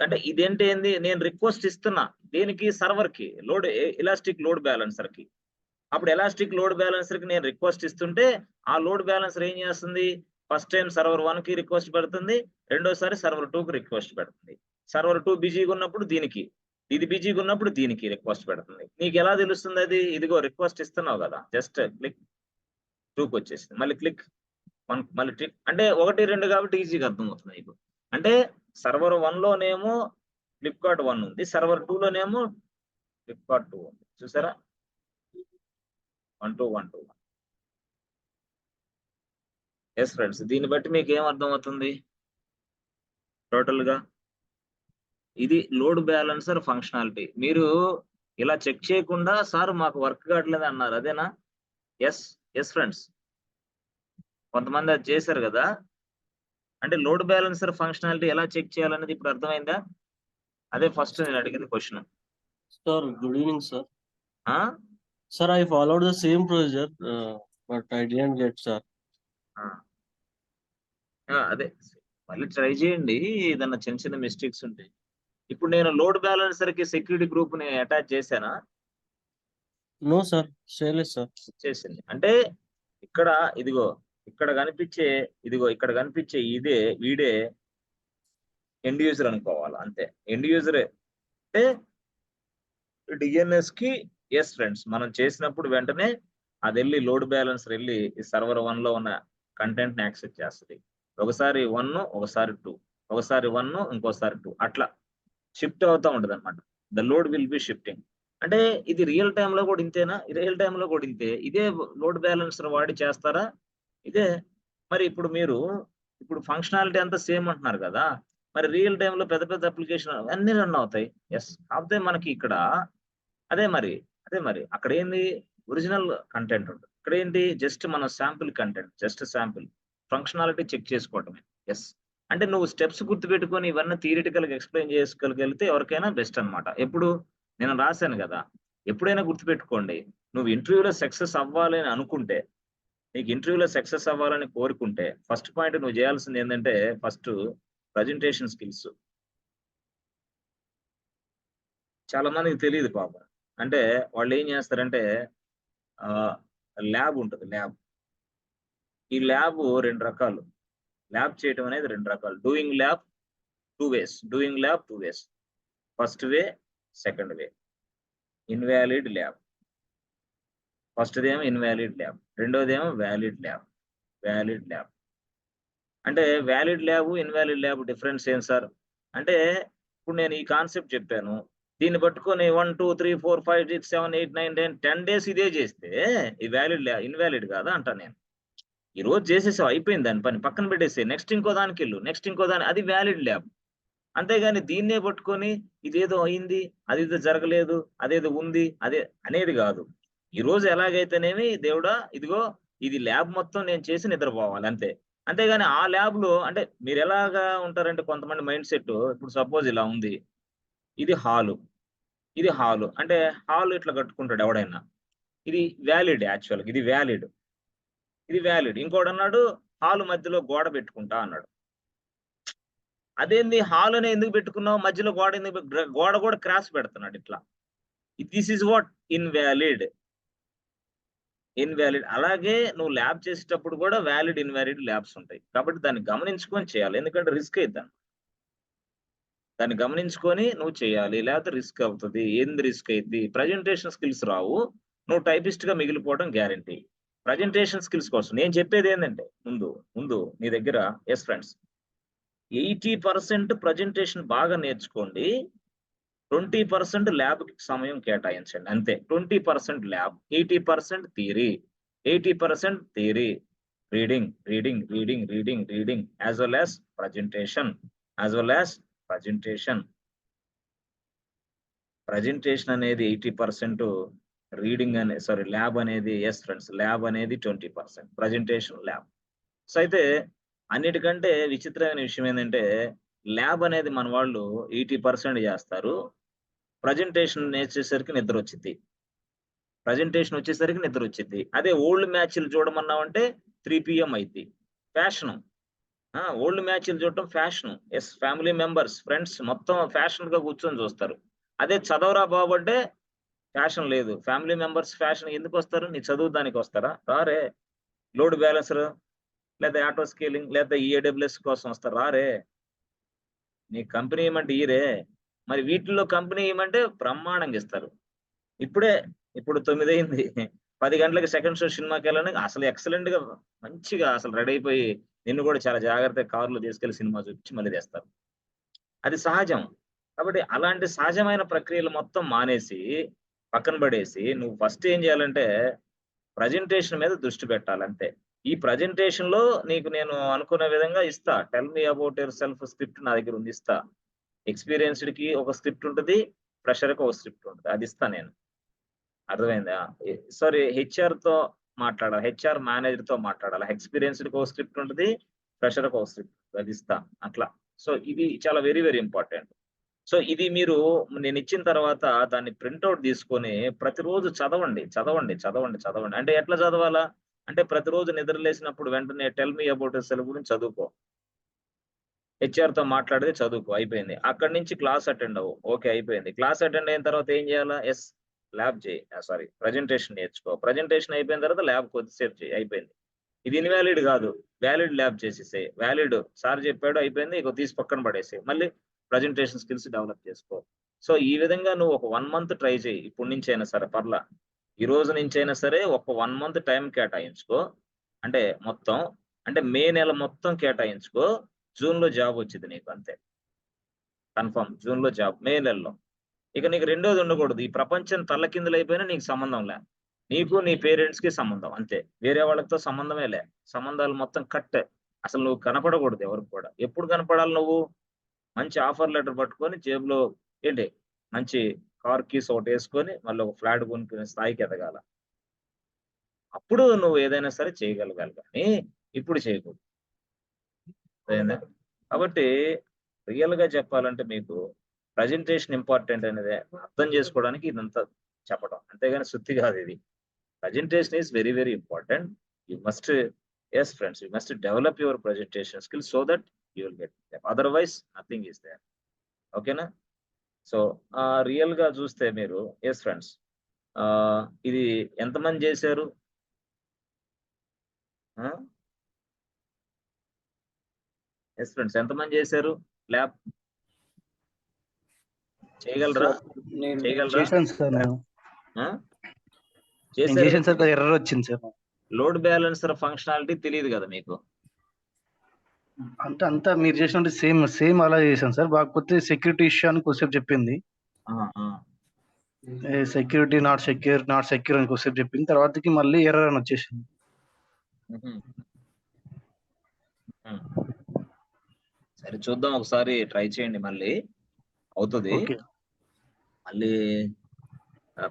[SPEAKER 1] అంటే ఇదేంటి ఏంది? నేను రిక్వెస్ట్ ఇస్తున్నా దేనికి? సర్వర్ కి లోడ్ ఎలాస్టిక్ లోడ్ బ్యాలెన్సర్ కి. అప్పుడు ఎలాస్టిక్ లోడ్ బ్యాలెన్సర్ కి నేను రిక్వెస్ట్ ఇస్తుంటే ఆ లోడ్ బ్యాలెన్సర్ ఏం చేస్తుంది? ఫస్ట్ టైం సర్వర్ 1 కి రిక్వెస్ట్ పెడుతుంది. రెండోసారి సర్వర్ 2 కి రిక్వెస్ట్ పెడుతుంది. సర్వర్ 2 బిజీగా ఉన్నప్పుడు దీనికి, ఇది బిజీగా ఉన్నప్పుడు దీనికి రిక్వెస్ట్ పెడుతుంది. నీకు ఎలా తెలుస్తుంది అది? ఇదిగో రిక్వెస్ట్ ఇస్తున్నావు కదా. జస్ట్ క్లిక్ 2కి వచ్చేసింది. మళ్ళీ క్లిక్ 1 మళ్ళీ క్లిక్ అంటే 1, 2 కాబట్టి ఈజీగా అర్థమవుతుంది నీకు. అంటే సర్వర్ 1 లోనేమో ఫ్లిప్కార్ట్ 1 ఉంది. సర్వర్ 2 లోనేమో ఫ్లిప్కార్ట్ 2 ఉంది. చూసారా 1 2 1 2 ఎస్ ఫ్రెండ్స్, దీన్ని బట్టి మీకు ఏం అర్థం అవుతుంది టోటల్ గా? ఇది లోడ్ బ్యాలెన్సర్ ఫంక్షనాలిటీ. మీరు ఇలా చెక్ చేయకుండా సార్ మాకు వర్క్ కావట్లేదు అన్నారు, అదేనా? ఎస్ ఎస్ ఫ్రెండ్స్, కొంతమంది అది చేశారు కదా. అంటే లోడ్ బ్యాలెన్సర్ ఫంక్షనాలిటీ ఎలా చెక్ చేయాలనేది ఇప్పుడు అర్థమైందా? అదే ఫస్ట్ నేను అడిగింది question.
[SPEAKER 2] Sir, good evening, sir. Sir, I followed the same procedure, but I didn't get, sir.
[SPEAKER 1] అదే మళ్ళీ ట్రై చేయండి, ఏదన్నా చిన్న చిన్న మిస్టేక్స్ ఉంటాయి. ఇప్పుడు నేను లోడ్ బ్యాలెన్సర్ కి సెక్యూరిటీ గ్రూప్ ని అటాచ్ చేశానా?
[SPEAKER 2] No, sir. Shailesh, sir.
[SPEAKER 1] చేసింది అంటే ఇక్కడ ఇదిగో ఇక్కడ కనిపించే ఇదే వీడే ఎండ్ యూజర్ అనుకోవాలి, అంతే. ఎండ్ యూజరే అంటే డిఎన్ఎస్ కి. ఎస్ ఫ్రెండ్స్, మనం చేసినప్పుడు వెంటనే అది వెళ్ళి లోడ్ బ్యాలెన్సర్ వెళ్ళి సర్వర్ 1 లో ఉన్న కంటెంట్ ని యాక్సెస్ చేస్తుంది. ఒకసారి 1, ఒకసారి 2, ఒకసారి 1, ఇంకోసారి 2, అట్లా షిఫ్ట్ అవుతా ఉంటది అనమాట. The load will be shifting. అంటే ఇది రియల్ టైమ్ లో కూడా ఇంతేనా? రియల్ టైమ్ లో కూడా ఇంతే. ఇదే లోడ్ బ్యాలెన్సర్ వాడి చేస్తారా? ఇదే. మరి ఇప్పుడు మీరు ఫంక్షనాలిటీ అంతా సేమ్ అంటున్నారు కదా, మరి రియల్ టైమ్ లో పెద్ద పెద్ద అప్లికేషన్ అన్ని రన్ అవుతాయి. ఎస్, కాకపోతే మనకి ఇక్కడ అదే మరి అక్కడ ఏంది ఒరిజినల్ కంటెంట్ ఉంటుంది, ఇక్కడ ఏంటి జస్ట్ మన sample content, just sample functionality check చేసుకోవటమే. ఎస్, అంటే నువ్వు స్టెప్స్ గుర్తుపెట్టుకొని ఇవన్నీ థియరిటికల్ గా ఎక్స్ప్లెయిన్ చేసుకోగలిగితే ఎవరికైనా బెస్ట్ అన్నమాట. ఎప్పుడు నేను రాశాను కదా, ఎప్పుడైనా గుర్తుపెట్టుకోండి, నువ్వు ఇంటర్వ్యూలో సక్సెస్ అవ్వాలి అని అనుకుంటే, నీకు ఇంటర్వ్యూలో సక్సెస్ అవ్వాలని కోరుకుంటే ఫస్ట్ పాయింట్ నువ్వు చేయాల్సింది ఏంటంటే ఫస్ట్ ప్రజెంటేషన్ స్కిల్స్. చాలా మందికి తెలియదు పాపం. అంటే వాళ్ళు ఏం చేస్తారంటే ల్యాబ్ ఉంటుంది, ల్యాబ్. ఈ ల్యాబ్ 2 రకాలు. ల్యాబ్ చేయడం అనేది 2 రకాలు. Doing lab 2 ways. First way, second way. Invalid lab. ఫస్ట్దేమో ఇన్వాలిడ్ ల్యాబ్, రెండోదేమో వ్యాలిడ్ ల్యాబ్. అంటే valid lab, invalid lab difference ఏం సార్ అంటే, ఇప్పుడు నేను ఈ కాన్సెప్ట్ చెప్పాను, దీన్ని పట్టుకొని 1 2 3 4 5 6 7 8 9 10 10 డేస్ ఇదే చేస్తే ఈ వ్యాలిడ్ ల్యాబ్, ఇన్వాలిడ్ కాదా అంటా నేను. ఈ రోజు చేసేసావు, అయిపోయింది, దాని పని పక్కన పెట్టేసి నెక్స్ట్ ఇంకో దానికి వెళ్ళు, నెక్స్ట్ ఇంకో దాని, అది వ్యాలిడ్ ల్యాబ్. అంతేగాని దీన్నే పట్టుకొని ఇదేదో అయింది, అదేదో జరగలేదు, అదేదో ఉంది, అదే అనేది కాదు. ఈ రోజు ఎలాగైతేనేమి దేవుడా ఇదిగో ఇది ల్యాబ్ మొత్తం నేను చేసి నిద్రపోవాలి, అంతే. అంతేగాని ఆ ల్యాబ్ లో అంటే మీరు ఎలాగా ఉంటారంటే కొంతమంది మైండ్ సెట్, ఇప్పుడు సపోజ్ ఇలా ఉంది, ఇది హాలు అంటే హాల్ ఇట్లా కట్టుకుంటాడు ఎవడైనా, ఇది వ్యాలిడ్. యాక్చువల్గా ఇది వ్యాలిడ్. ఇంకోటి అన్నాడు హాల్ మధ్యలో గోడ పెట్టుకుంటా అన్నాడు. అదేంది హాల్ అనే ఎందుకు పెట్టుకున్నావు, మధ్యలో గోడ ఎందుకు, గోడ కూడా క్రాస్ పెడుతున్నాడు ఇట్లా. This is what invalid. అలాగే నువ్వు ల్యాబ్ చేసేటప్పుడు కూడా వ్యాలిడ్, ఇన్వాలిడ్ ల్యాబ్స్ ఉంటాయి. కాబట్టి దాన్ని గమనించుకొని చేయాలి, ఎందుకంటే రిస్క్ అవుతాను. దాన్ని గమనించుకొని నువ్వు చేయాలి, లేకపోతే రిస్క్ అవుతుంది. ఏంది రిస్క్ అయింది? ప్రజెంటేషన్ స్కిల్స్ రావు, నువ్వు టైపిస్ట్ గా మిగిలిపోవడం గ్యారంటీ. ప్రజెంటేషన్ స్కిల్స్ కోసం నేను చెప్పేది ఏంటంటే ముందు నీ దగ్గర, ఎస్ ఫ్రెండ్స్, 80% ప్రజెంటేషన్ బాగా నేర్చుకోండి, 20% ల్యాబ్ కి సమయం కేటాయించండి, అంతే. 20% lab, 80% theory. 80% theory, reading as well as presentation అనేది 80%, రీడింగ్ అనే ల్యాబ్ అనేది, ఎస్ ఫ్రెండ్స్, ల్యాబ్ అనేది 20%, ప్రజెంటేషన్ ల్యాబ్. సో అయితే అన్నిటికంటే విచిత్రమైన విషయం ఏంటంటే ల్యాబ్ అనేది మన వాళ్ళు 80% చేస్తారు, ప్రజెంటేషన్ వచ్చేసరికి నిద్ర వచ్చింది. అదే ఓల్డ్ మ్యాచ్లు చూడమన్నామంటే 3 PM అయింది. ఫ్యాషన్, ఓల్డ్ మ్యాచ్లు చూడటం fashion. Yes, family members, friends మొత్తం ఫ్యాషన్ గా కూర్చొని చూస్తారు. అదే చదవరా బాబు అంటే ఫ్యాషన్ లేదు. ఫ్యామిలీ మెంబర్స్ ఫ్యాషన్ ఎందుకు వస్తారు? నీ చదువు దానికి వస్తారా? రారే. లోడ్ బ్యాలెన్సర్ లేదా ఆటో స్కేలింగ్ లేదా ఈఏడబ్ల్యూఎస్ కోసం వస్తారు, రారే. నీ కంపెనీ ఇవ్వమంటే ఈరే. మరి వీటిల్లో కంపెనీ ఇవ్వమంటే బ్రహ్మాండంగా ఇస్తారు. ఇప్పుడు 9 అయింది, 10 గంటలకి సెకండ్ షో సినిమాకి వెళ్ళని అసలు ఎక్సలెంట్ గా మంచిగా అసలు రెడీ అయిపోయి నిన్ను కూడా చాలా జాగ్రత్తగా కారులో తీసుకెళ్లి సినిమా చూపించి మళ్ళీ తెస్తారు. అది సహజం. కాబట్టి అలాంటి సహజమైన ప్రక్రియలు మొత్తం మానేసి పక్కన పడేసి నువ్వు ఫస్ట్ ఏం చేయాలంటే ప్రజెంటేషన్ మీద దృష్టి పెట్టాలి అంతే. ఈ ప్రజెంటేషన్ లో నీకు నేను అనుకున్న విధంగా ఇస్తా. Tell me about your self script నా దగ్గర ఉంది ఇస్తా. ఎక్స్‌పీరియన్స్‌డ్ కి ఒక స్క్రిప్ట్ ఉంటది. ఫ్రెషర్‌కి ఒక స్క్రిప్ట్ ఉంటది. అది ఇస్తా నేను. అర్థమైందా? సారీ హెచ్ఆర్‌తో మాట్లాడాలి. హెచ్ఆర్ మేనేజర్‌తో మాట్లాడాలి. ఎక్స్‌పీరియన్స్‌డ్‌కి ఒక స్క్రిప్ట్ ఉంటది. ఫ్రెషర్‌కి ఒక స్క్రిప్ట్ అది ఇస్తా. అట్లా. సో ఇది చాలా వెరీ వెరీ ఇంపార్టెంట్. సో ఇది మీరు నేనిచ్చిన తర్వాత దాన్ని ప్రింటౌట్ తీసుకొని ప్రతిరోజు చదవండి. చదవండి. చదవండి. చదవండి. అంటే ఎట్లా చదవాలా? అంటే ప్రతిరోజు నిద్ర లేసినప్పుడు వెంటనే టెల్ మీ అబౌట్ యువర్‌సెల్ఫ్ గురించి చదువుకో. హెచ్ఆర్‌తో మాట్లాడితే చదువుకో అయిపోయింది. అక్కడి నుంచి క్లాస్ అటెండ్ అవ్వు. ఓకే అయిపోయింది. క్లాస్ అటెండ్ అయిన తర్వాత ఏం చేయాలా? ల్యాబ్ చేయి. సారీ ప్రెజెంటేషన్ నేర్చుకో. ప్రెజెంటేషన్ అయిపోయిన తర్వాత ల్యాబ్ కొద్దిసేపు చెయి. అయిపోయింది. ఇది ఇన్‌వాలిడ్ గాదు. వాలిడ్ ల్యాబ్ చేసేసేయి. వాలిడ్ సార్ చెప్పాడు అయిపోయింది. ఇగో తీసి పక్కన పడేసేయి. మళ్ళీ ప్రెజెంటేషన్ స్కిల్స్ డెవలప్ చేసుకో. సో, ఈ విధంగా నువ్వు ఒక 1 మంత్ ట్రై చెయి. ఇప్పటి నుంచైనా సరే పర్లా. ఈ రోజు నుంచైనా సరే ఒక 1 మంత్ టైమ్ కేటాయించుకో. అంటే మొత్తం అంటే మే నెల మొత్తం కేటాయించుకో. జూన్‌లో జాబ్ వచ్చిద్ది నీకు అంతే. కన్ఫర్మ్ జూన్‌లో జాబ్. మే నెలలో. ఇక నీకు రెండోది ఉండకూడదు. ఈ ప్రపంచం తల్లకిందులైపోయినా నీకు సంబంధం లే. నీకు నీ పేరెంట్స్‌కి సంబంధం అంతే. వేరే వాళ్ళతో సంబంధమే లే. సంబంధాలు మొత్తం కట్. అసలు నువ్వు కనపడకూడదు ఎవరికి కూడా. ఎప్పుడు కనపడాలి నువ్వు? మంచి ఆఫర్ లెటర్ పట్టుకొని జేబులో ఏంటి మంచి కార్ కీస్ ఒకటేసుకొని మళ్ళీ ఒక ఫ్లాట్ కొనుక్కునే స్థాయికి ఎదగాల. అప్పుడు నువ్వు ఏదైనా సరే చేయగలగాలి గానీ ఇప్పుడు చేయకూడదు. అర్థమైందా? కాబట్టి రియల్‌గా చెప్పాలంటే మీకు ప్రెజెంటేషన్ ఇంపార్టెంట్ అనేది అర్థం చేసుకోవడానికి ఇదంతా చెప్పడం. అంతేగాని సుత్తి కాదిది. Presentation is very, very important. You must, yes, friends, you must develop your presentation skills so that you will get them. Otherwise, nothing is there. ఓకేనా? సో, రియల్‌గా చూస్తే మీరు యెస్ ఫ్రెండ్స్. ఇది ఎంతమంది చేశారు? ఆ! యెస్ ఫ్రెండ్స్ ఎంతమంది చేశారు? ల్యాబ్ చేయగలరా?
[SPEAKER 3] సార్ నేను
[SPEAKER 1] చేయగలరా?
[SPEAKER 4] చేశాను సార్ నేను.
[SPEAKER 1] ఆ!
[SPEAKER 4] నేను
[SPEAKER 1] చేశారు
[SPEAKER 4] చేశాను సార్
[SPEAKER 1] కదా!
[SPEAKER 4] ఎర్రర్ వచ్చింది సార్.
[SPEAKER 1] లోడ్ బ్యాలెన్సర్ ఫంక్షనాలిటీ తెలీదు కదా మీకు.
[SPEAKER 4] అంటే అంతా మీరు చేసినట్టు సేమ్ అలా చేశాను సార్. కాకపోతే సెక్యూరిటీ ఇష్యూ అని కొద్దిసేపు చెప్పింది.
[SPEAKER 1] ఆ! ఆ!
[SPEAKER 4] సెక్యూరిటీ నాట్ సెక్యూర్ అని కొద్దిసేపు చెప్పింది. తర్వాతకి మళ్ళీ ఎర్రర్ అని వచ్చేసింది.
[SPEAKER 1] హుహు. హ్మ్. సరే చూద్దాం ఒకసారి ట్రై చేయండి మళ్ళీ. అవుతది.
[SPEAKER 4] ఓకే.
[SPEAKER 1] మళ్ళీ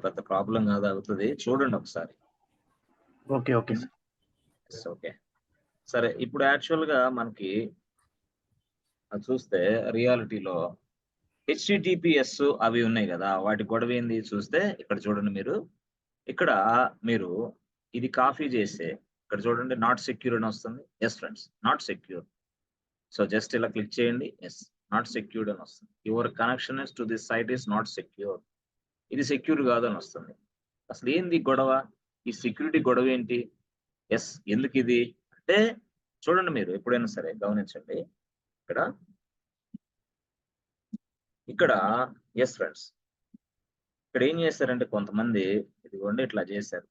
[SPEAKER 1] పెద్ద ప్రాబ్లమ్ కాదు అవుతది. చూడండి ఒకసారి.
[SPEAKER 4] ఓకే. Okay sir.
[SPEAKER 1] ఓకే. సరే ఇప్పుడు యాక్చువల్‌గా మనకి చూస్తే రియాలిటీలో హెచ్‌టిటిపిఎస్ అవి ఉన్నాయి గదా! వాటి గొడవేంది చూస్తే ఇక్కడ చూడండి మీరు. ఇక్కడ మీరు ఇది కాపీ చేస్తే ఇక్కడ చూడండి నాట్ సెక్యూర్ అని వస్తుంది. Yes friends. Not secure. So just ఇలా క్లిక్ చేయండి. యెస్. నాట్ సెక్యూర్డ్ అని వస్తుంది. Your connection to this site is not secure. ఇది సెక్యూర్ కాదు అని వస్తుంది. అసలు ఏంది గొడవ? ఈ సెక్యూరిటీ గొడవ ఏంటి? యెస్. ఎందుకిది? అంటే చూడండి మీరు ఎప్పుడైనా సరే గమనించండి. ఇక్కడ, ఇక్కడ యెస్ ఫ్రెండ్స్. ఇక్కడ ఏం చేశారంటే కొంతమంది ఇదిగోండి ఇట్లా చేశారు.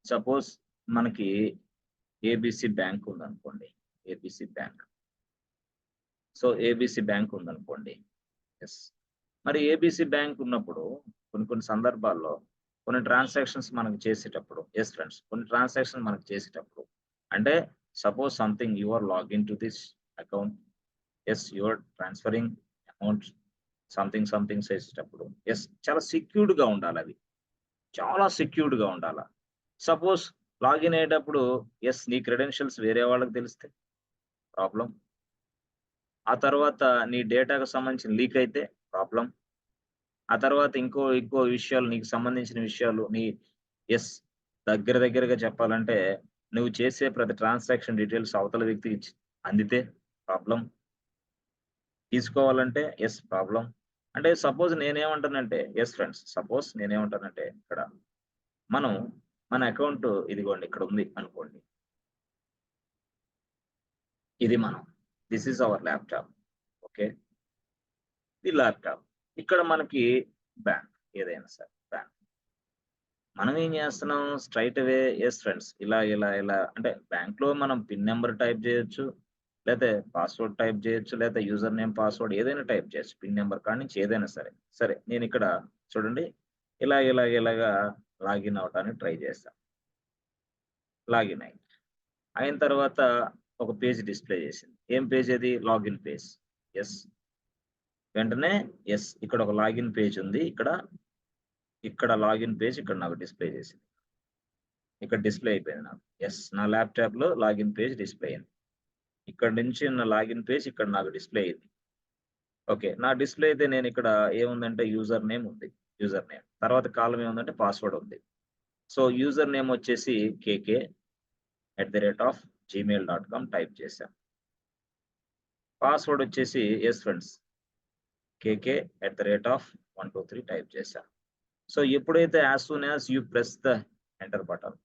[SPEAKER 1] సపోజ్ మనకి ఏబీసీ బ్యాంక్ ఉందనుకోండి. ABC bank. So ABC bank ఉందనుకోండి. యెస్. మరి ఏబీసీ బ్యాంక్ ఉన్నప్పుడు కొన్ని సందర్భాల్లో కొన్ని ట్రాన్సాక్షన్స్ మనకు చేసేటప్పుడు యెస్ ఫ్రెండ్స్. కొన్ని ట్రాన్సాక్షన్స్ మనకు చేసేటప్పుడు అంటే suppose something you are login to this account. Yes you are transferring amount something చేసేటప్పుడు యెస్ చాలా సెక్యూర్డ్‌గా ఉండాలవి. చాలా సెక్యూర్డ్‌గా ఉండాల. సపోజ్ లాగిన్ అయ్యేటప్పుడు యెస్ నీ క్రెడెన్షియల్స్ వేరే వాళ్ళకి తెలిస్తే ప్రాబ్లమ్. ఆ తర్వాత నీ డేటాకు సంబంధించిన లీక్ అయితే ప్రాబ్లమ్. ఆ తర్వాత ఇంకో విషయాలు నీకు సంబంధించిన విషయాలు యెస్ దగ్గరగా చెప్పాలంటే నువ్వు చేసే ప్రతి ట్రాన్సాక్షన్ డీటెయిల్స్ అవతల వ్యక్తికి అందితే ప్రాబ్లమ్. తీసుకోవాలంటే యెస్ ప్రాబ్లమ్. అంటే సపోజ్ నేనేమంటానంటే యెస్ ఫ్రెండ్స్. సపోజ్ నేనేమంటానంటే ఇక్కడ మనం మన అకౌంట్ ఇదిగోండి ఇక్కడ ఉంది అనుకోండి. ఇది మనం. This is our laptop. Okay. ఇది ల్యాప్‌టాప్. ఇక్కడ మనకి బ్యాంక్ ఏదైనా సరే బ్యాంక్. మనం ఏం చేస్తున్నాం స్ట్రెయిట్ అవే యెస్ ఫ్రెండ్స్ ఇలా అంటే బ్యాంక్‌లో మనం పిన్ నంబర్ టైప్ చేయొచ్చు. లేతే పాస్వర్డ్ టైప్ చేయొచ్చు. లేతే యూజర్ నేమ్, పాస్వర్డ్ ఏదైనా టైప్ చేయొచ్చు. పిన్ నంబర్ కాడ నుంచి ఏదైనా సరే. సరే నేనిక్కడ చూడండి ఇలాగా లాగిన్ అవడానికి ట్రై చేస్తాం. లాగిన్ అయిన తర్వాత ఒక పేజ్ డిస్ప్లే చేసింది. ఏం పేజ్ అది? Login page. ఎస్. వెంటనే ఎస్, ఇక్కడ ఒక లాగిన్ పేజ్ ఉంది. ఇక్కడ లాగిన్ పేజ్ ఇక్కడ నాకు డిస్ప్లే చేసింది. ఇక్కడ డిస్ప్లే అయిపోయింది నాకు. ఎస్, నా ల్యాప్టాప్ లో లాగిన్ పేజ్ డిస్ప్లే అయింది. ఇక్కడ నుంచి నా లాగిన్ పేజ్ ఇక్కడ నాకు డిస్ప్లే అయింది. ఓకే, నా డిస్ప్లే అయితే నేను ఇక్కడ ఏముందంటే యూజర్ నేమ్ ఉంది. యూజర్ నేమ్ తర్వాత కాలం ఏముందంటే పాస్వర్డ్ ఉంది. సో యూజర్ నేమ్ వచ్చేసి kk@gmail.com టైప్ చేశాను. పాస్వర్డ్ వచ్చేసి ఎస్ ఫ్రెండ్స్ kk@123 టైప్ చేశాను. సో ఎప్పుడైతే as soon as you press the enter button,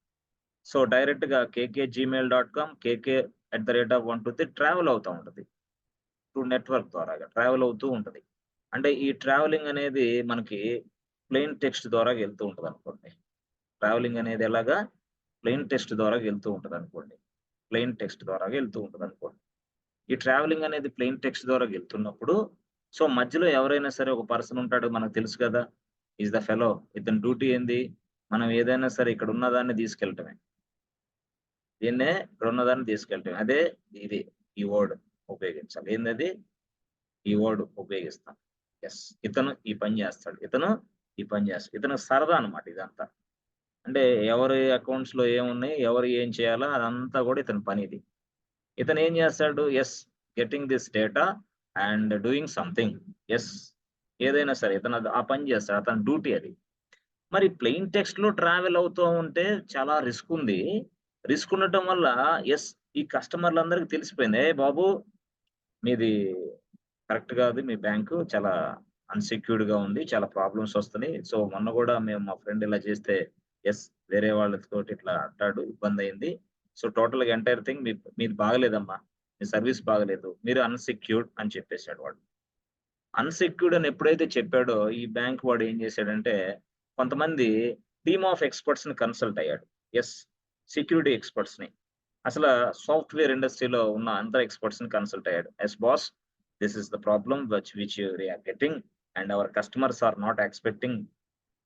[SPEAKER 1] so direct గా kk@gmail.com kk@123 ట్రావెల్ అవుతూ ఉంటుంది. త్రూ నెట్వర్క్ ద్వారా ట్రావెల్ అవుతూ ఉంటుంది. అంటే ఈ ట్రావెలింగ్ అనేది మనకి ప్లెయిన్ టెక్స్ట్ ద్వారా వెళ్తూ ఉంటుంది అనుకోండి. ట్రావెలింగ్ అనేది ఎలాగా? ప్లెయిన్ టెక్స్ట్ ద్వారా వెళ్తూ ఉంటుంది అనుకోండి. ప్లెయిన్ టెక్స్ట్ ద్వారా వెళ్తూ ఉంటుంది అనుకోండి. ఈ ట్రావెలింగ్ అనేది ప్లెయిన్ టెక్స్ట్ ద్వారా వెళ్తున్నప్పుడు, సో మధ్యలో ఎవరైనా సరే ఒక పర్సన్ ఉంటాడు, మనకు తెలుసు కదా, ఈజ్ ద ఫెలో. ఇతని డ్యూటీ ఏంది? మనం ఏదైనా సరే ఇక్కడ ఉన్నదాన్ని తీసుకెళ్ళటమే. దీన్నే ఇక్కడ ఉన్నదాన్ని తీసుకెళ్ళటమే. అదే ఇది, ఈ వర్డ్ ఉపయోగించాలి. ఏందది? ఈ వర్డ్ ఉపయోగిస్తాం. ఎస్, ఇతను ఈ పని చేస్తాడు, ఇతను ఈ పని చేస్తాడు. ఇతను సరదా అనమాట ఇదంతా. అంటే ఎవరి అకౌంట్స్ లో ఏమున్నాయి, ఎవరు ఏం చేయాలో అదంతా కూడా ఇతని పని ఇది. ఇతను ఏం చేస్తాడు? Yes, getting this data and doing something. Yes, ఏదైనా సరే ఇతను ఆ పని చేస్తాడు, అతని డ్యూటీ అది. మరి ప్లెయిన్ టెక్స్ట్ లో ట్రావెల్ అవుతూ ఉంటే చాలా రిస్క్ ఉంది. రిస్క్ ఉండటం వల్ల ఎస్, ఈ కస్టమర్లందరికీ తెలిసిపోయింది, ఏ బాబు మీది కరెక్ట్ కాదు, మీ బ్యాంకు చాలా అన్సెక్యూర్డ్ గా ఉంది, చాలా ప్రాబ్లమ్స్ వస్తున్నాయి. సో మొన్న కూడా మేము మా ఫ్రెండ్ ఇలా చేస్తే ఎస్ వేరే వాళ్ళతో ఇట్లా అంటాడు, ఇబ్బంది అయింది. సో టోటల్ గా ఎంటైర్ థింగ్ మీది బాగలేదమ్మా, మీ సర్వీస్ బాగలేదు, మీరు అన్సెక్యూర్డ్ అని చెప్పేశాడు వాడు. అన్సెక్యూర్డ్ అని ఎప్పుడైతే చెప్పాడో ఈ బ్యాంక్ వాడు ఏం చేశాడంటే కొంతమంది టీమ్ ఆఫ్ ఎక్స్పర్ట్స్ ని కన్సల్ట్ అయ్యాడు. ఎస్, సెక్యూరిటీ ఎక్స్పర్ట్స్ ని, అసలు సాఫ్ట్వేర్ ఇండస్ట్రీలో ఉన్న అందరు ఎక్స్పర్ట్స్ ని కన్సల్ట్ అయ్యాడు. Yes boss, this is the problem which we are getting and our customers are not expecting.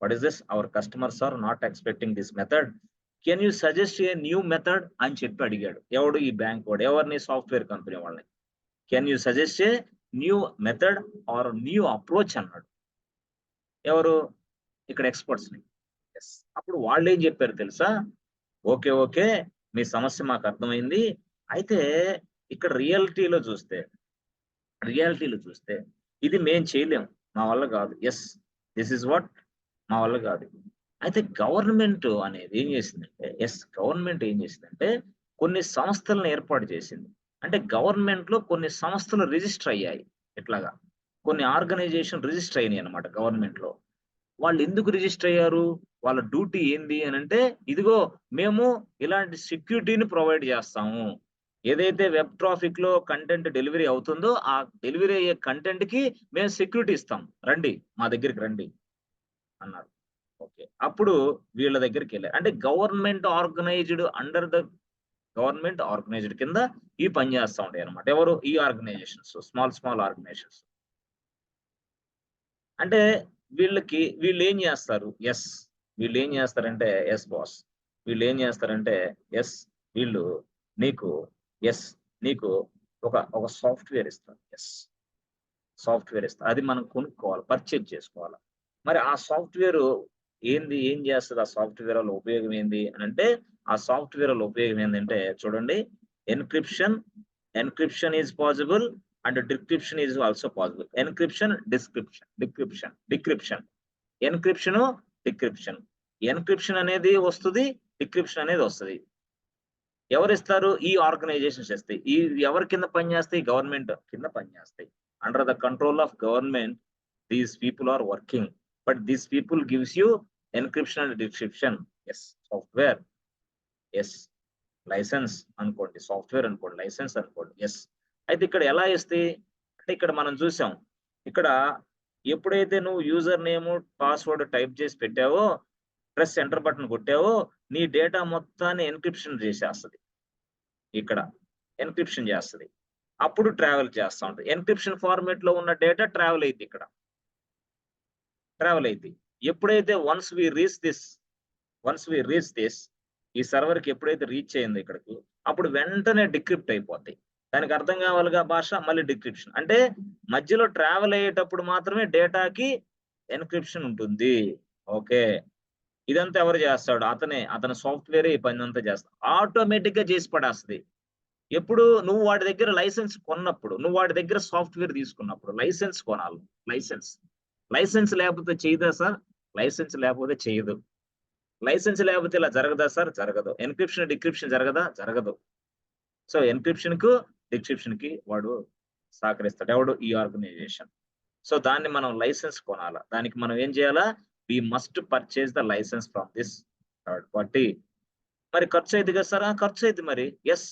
[SPEAKER 1] What is this? Our customers are not expecting this method. Can you suggest a new method అని చెప్పి అడిగాడు. ఎవడు? ఈ bank వాడు. ఎవరిని? Software company వాళ్ళని. Can you suggest a new method or new approach అన్నాడు. ఎవరు? ఇక్కడ ఎక్స్పర్ట్స్ ని. ఎస్, అప్పుడు వాళ్ళు ఏం చెప్పారు తెలుసా? ఓకే, మీ సమస్య మాకు అర్థమైంది. అయితే ఇక్కడ రియాలిటీలో చూస్తే ఇది మేం చేయలేం, మా వల్ల కాదు. ఎస్, దిస్ ఇస్ వాట్, మా వల్ల కాదు. అయితే గవర్నమెంట్ అనేది ఏం చేసిందంటే కొన్ని సంస్థలను ఏర్పాటు చేసింది. అంటే గవర్నమెంట్ లో కొన్ని సంస్థలు రిజిస్టర్ అయ్యాయి. ఇట్లాగా కొన్ని ఆర్గనైజేషన్ రిజిస్టర్ అయినాయి అనమాట గవర్నమెంట్ లో. వాళ్ళు ఎందుకు రిజిస్టర్ అయ్యారు? వాళ్ళ డ్యూటీ ఏంది అని అంటే, ఇదిగో మేము ఇలాంటి సెక్యూరిటీని ప్రొవైడ్ చేస్తాము. ఏదైతే వెబ్ ట్రాఫిక్ లో కంటెంట్ డెలివరీ అవుతుందో ఆ డెలివరీ అయ్యే కంటెంట్ కి మేము సెక్యూరిటీ ఇస్తాం, రండి మా దగ్గరికి రండి అన్నారు. ఓకే, అప్పుడు వీళ్ళ దగ్గరికి వెళ్ళారు. అంటే గవర్నమెంట్ ఆర్గనైజ్డ్ కింద ఈ పని చేస్తూ ఉంటాయి అనమాట. ఎవరు? ఈ ఆర్గనైజేషన్స్, స్మాల్ ఆర్గనైజేషన్స్. అంటే వీళ్ళు ఏం చేస్తారు? ఎస్, వీళ్ళు ఏం చేస్తారంటే ఎస్ బాస్, వీళ్ళు ఏం చేస్తారంటే ఎస్, వీళ్ళు నీకు ఒక సాఫ్ట్వేర్ ఇస్తారు. ఎస్, సాఫ్ట్వేర్ ఇస్తారు. అది మనం కొనుక్కోవాలి, పర్చేజ్ చేసుకోవాలి. మరి ఆ సాఫ్ట్వేర్ ఏం చేస్తుంది? ఆ సాఫ్ట్వేర్ వల్ల ఉపయోగం ఏంది అని అంటే, ఆ సాఫ్ట్వేర్ వల్ల ఉపయోగం ఏంటంటే చూడండి, encryption is possible and decryption is also possible. Encryption, decryption. Encryption అనేది వస్తుంది, డిక్రిప్షన్ అనేది వస్తుంది. ఎవరిస్తారు? ఈ ఆర్గనైజేషన్స్ ఇస్తాయి. ఈ ఎవరి కింద పనిచేస్తాయి? గవర్నమెంట్ కింద పనిచేస్తాయి. Under the control of government these people are working. But these people gives you encryption and decryption. Yes, software. Yes, license అనుకోండి, సాఫ్ట్వేర్ అనుకోండి, లైసెన్స్ అనుకోండి. ఎస్, అయితే ఇక్కడ ఎలా ఇస్తాయి అంటే, ఇక్కడ మనం చూసాం, ఇక్కడ ఎప్పుడైతే నువ్వు యూజర్ నేమ్ పాస్వర్డ్ టైప్ చేసి పెట్టావో, ప్రెస్ ఎంటర్ బటన్ కొట్టావో, నీ డేటా మొత్తాన్ని ఎన్క్రిప్షన్ చేసేస్తుంది. ఇక్కడ ఎన్క్రిప్షన్ చేస్తుంది, అప్పుడు ట్రావెల్ చేస్తూ ఉంటుంది. ఎన్క్రిప్షన్ ఫార్మేట్ లో ఉన్న డేటా ట్రావెల్ అయింది, ఇక్కడ ట్రావెల్ అయింది. ఎప్పుడైతే వన్స్ వి రీచ్ దిస్ ఈ సర్వర్ కి ఎప్పుడైతే రీచ్ అయిందో ఇక్కడికి, అప్పుడు వెంటనే డిక్రిప్ట్ అయిపోతాయి. దానికి అర్థం కావాలిగా భాష, మళ్ళీ డిక్రిప్షన్. అంటే మధ్యలో ట్రావెల్ అయ్యేటప్పుడు మాత్రమే డేటాకి ఎన్క్రిప్షన్ ఉంటుంది. ఓకే, ఇదంతా ఎవరు చేస్తాడు? అతని సాఫ్ట్వేర్ ఈ పని అంతా చేస్తాడు. ఆటోమేటిక్ గా చేసి పడేస్తుంది. ఎప్పుడు నువ్వు వాడి దగ్గర లైసెన్స్ కొన్నప్పుడు, నువ్వు వాడి దగ్గర సాఫ్ట్వేర్ తీసుకున్నప్పుడు లైసెన్స్ కొనాలి. లైసెన్స్ లేకపోతే చేయదా సార్? లైసెన్స్ లేకపోతే చేయదు. లైసెన్స్ లేకపోతే ఇలా జరగదా సార్? జరగదు. ఎన్క్రిప్షన్ డిక్రిప్షన్ జరగదా? జరగదు. సో ఎన్క్రిప్షన్ కు డిక్రిప్షన్ కి వాడు సహకరిస్తాడు. ఎవడు? ఈ ఆర్గనైజేషన్. సో దాన్ని మనం లైసెన్స్ కొనాలా. దానికి మనం ఏం చేయాలా? We must purchase the license from this third party. మరి ఖర్చు అయింది కదా సార్? ఖర్చు అయింది మరి. ఎస్,